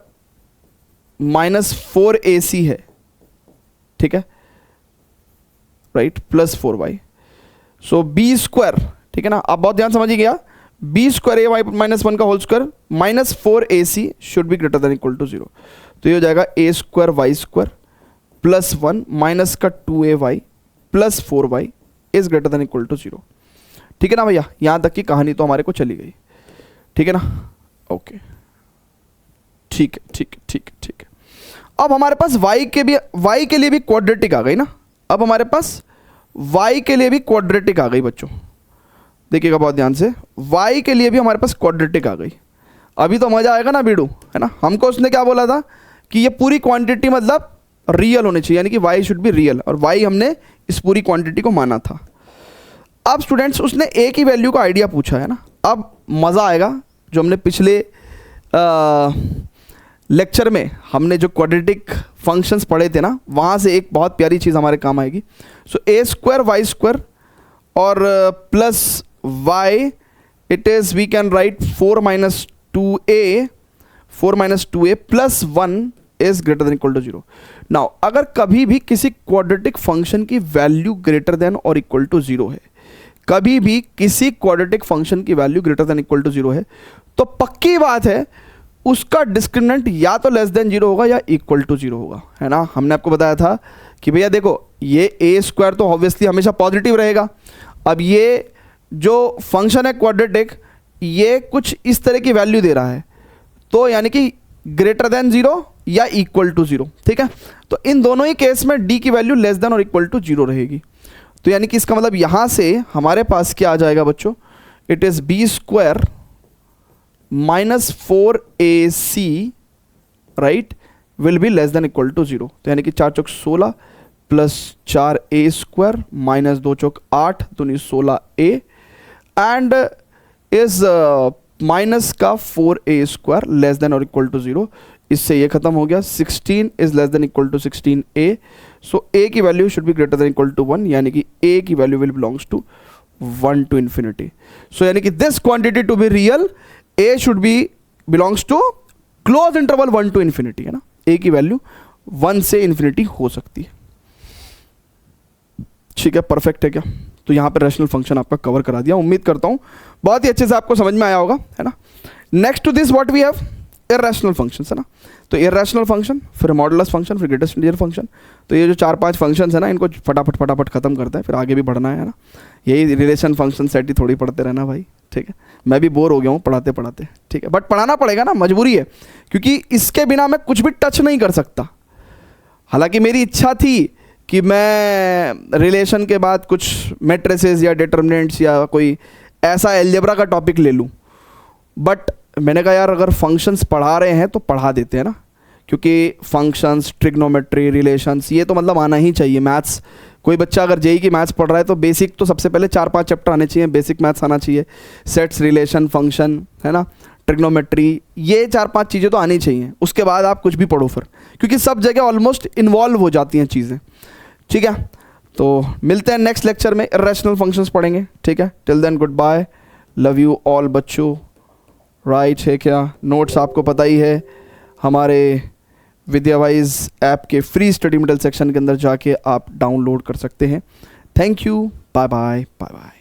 माइनस 4ac है, ठीक है, right, plus 4y। So b square, ठीक है ना, आप बहुत ध्यान समझिएगा, b square a y minus 1 का whole square minus 4ac should be greater than equal to 0। तो ये हो जाएगा a square y square plus 1 minus का 2ay plus 4y is greater than equal to 0, ठीक है ना भैया। यहां तक की कहानी तो हमारे को चली गई, ठीक है ना। ओके, ठीक है, ठीक है, ठीक है, ठीक है। अब हमारे पास y के लिए भी क्वाड्रेटिक आ गई ना, अब हमारे पास y के लिए भी क्वाड्रेटिक आ गई बच्चों, देखिएगा बहुत ध्यान से, y के लिए भी हमारे पास क्वाड्रेटिक आ गई। अभी तो मजा आएगा ना बीडू, है ना। हमको उसने क्या बोला था कि ये पूरी क्वांटिटी मतलब रियल होनी चाहिए, यानी कि y शुड बी रियल, और y हमने इस पूरी क्वांटिटी को माना था। अब स्टूडेंट्स उसने a की वैल्यू का आइडिया पूछा है ना, अब मज़ा आएगा। जो हमने पिछले लेक्चर में हमने जो क्वाड्रेटिक फंक्शंस पढ़े थे ना, वहाँ से एक बहुत प्यारी चीज़ हमारे काम आएगी। So a square y square और plus y, it is we can write 4 minus 2a plus 1 is greater than equal to 0। Now अगर कभी भी किसी क्वाड्रेटिक फंक्शन की वैल्यू ग्रेटर देन और इक्वल टू 0 है, कभी भी किसी क्वाड्रेटिक फंक्शन की value greater than equal to 0 है, तो पक्की बात है उसका डिस्क्रिमिनेंट या तो लेस देन 0 होगा या इक्वल टू 0 होगा, है ना। हमने आपको बताया था कि भैया देखो ये ए स्क्वायर तो ऑब्वियसली हमेशा पॉजिटिव रहेगा। अब ये जो फंक्शन है क्वाड्रेटिक, ये कुछ इस तरह की वैल्यू दे रहा है, तो यानी कि ग्रेटर देन 0 या इक्वल टू 0, ठीक है। तो इन दोनों ही केस में डी की वैल्यू लेस देन और इक्वल टू 0 रहेगी। तो यानी कि इसका मतलब यहाँ से हमारे पास क्या आ जाएगा बच्चों, it is b square minus 4ac right will be less than equal to 0। तो यानी कि 4 चौक 16 प्लस 4a स्क्वायर माइनस 2 चौक 8 दूनी 16a एंड इज माइनस का 4a स्क्वायर लेस देन और इक्वल टू 0। इससे ये खत्म हो गया, 16 is less than equal to 16a। So a की value should be greater than equal to 1, यानी कि a की value will belongs to 1 to infinity. So यानी कि this quantity to be real, a should be belongs to close interval 1 to infinity, है ना। a की वैल्यू 1 से इन्फिनिटी हो सकती है, ठीक है, परफेक्ट है क्या। तो यहाँ पे रैशनल फंक्शन आपका कवर करा दिया, उम्मीद करता हूँ बहुत ही अच्छे से आपको समझ में आया होगा, है ना। Next to this what we have irrational functions, है ना। तो इर्रेशनल फंक्शन, फिर मॉडुलस फंक्शन, फिर ग्रेटेस्ट इंटीजर फंक्शन। तो ये जो 4-5 फंक्शंस है ना, इनको फटाफट खत्म करते हैं, फिर आगे भी बढ़ना है ना। यही रिलेशन फंक्शन सेट ही थोड़ी पढ़ते रहना भाई, ठीक है। मैं भी बोर हो गया हूँ पढ़ाते पढ़ाते, ठीक है, बट पढ़ाना पड़ेगा ना, मजबूरी है, क्योंकि इसके बिना मैं कुछ भी टच नहीं कर सकता। हालांकि मेरी इच्छा थी कि मैं रिलेशन के बाद कुछ मैट्रिसेस या डिटर्मिनेंट्स या कोई ऐसा एल्जेब्रा का टॉपिक ले लूँ, बट मैंने कहा यार अगर फंक्शंस पढ़ा रहे हैं तो पढ़ा देते हैं ना, क्योंकि फंक्शंस, ट्रिग्नोमेट्री, रिलेशंस, ये तो मतलब आना ही चाहिए। मैथ्स कोई बच्चा अगर जेई की मैथ्स पढ़ रहा है तो बेसिक तो सबसे पहले 4-5 चैप्टर आने चाहिए, बेसिक मैथ्स आना चाहिए, सेट्स, रिलेशन, फंक्शन, है ना, ट्रिग्नोमेट्री, ये 4-5 चीज़ें तो आनी चाहिए। उसके बाद आप कुछ भी पढ़ो फिर, क्योंकि सब जगह ऑलमोस्ट इन्वॉल्व हो जाती हैं चीज़ें। ठीक है, तो मिलते हैं नेक्स्ट लेक्चर में, इर्रेशनल फंक्शंस पढ़ेंगे। ठीक है, till then good bye, love you all बच्चों। राइट है क्या, नोट्स आपको पता ही है, हमारे विद्यावाइज ऐप के फ्री स्टडी मटेरियल सेक्शन के अंदर जाके आप डाउनलोड कर सकते हैं। Thank you, bye bye bye bye.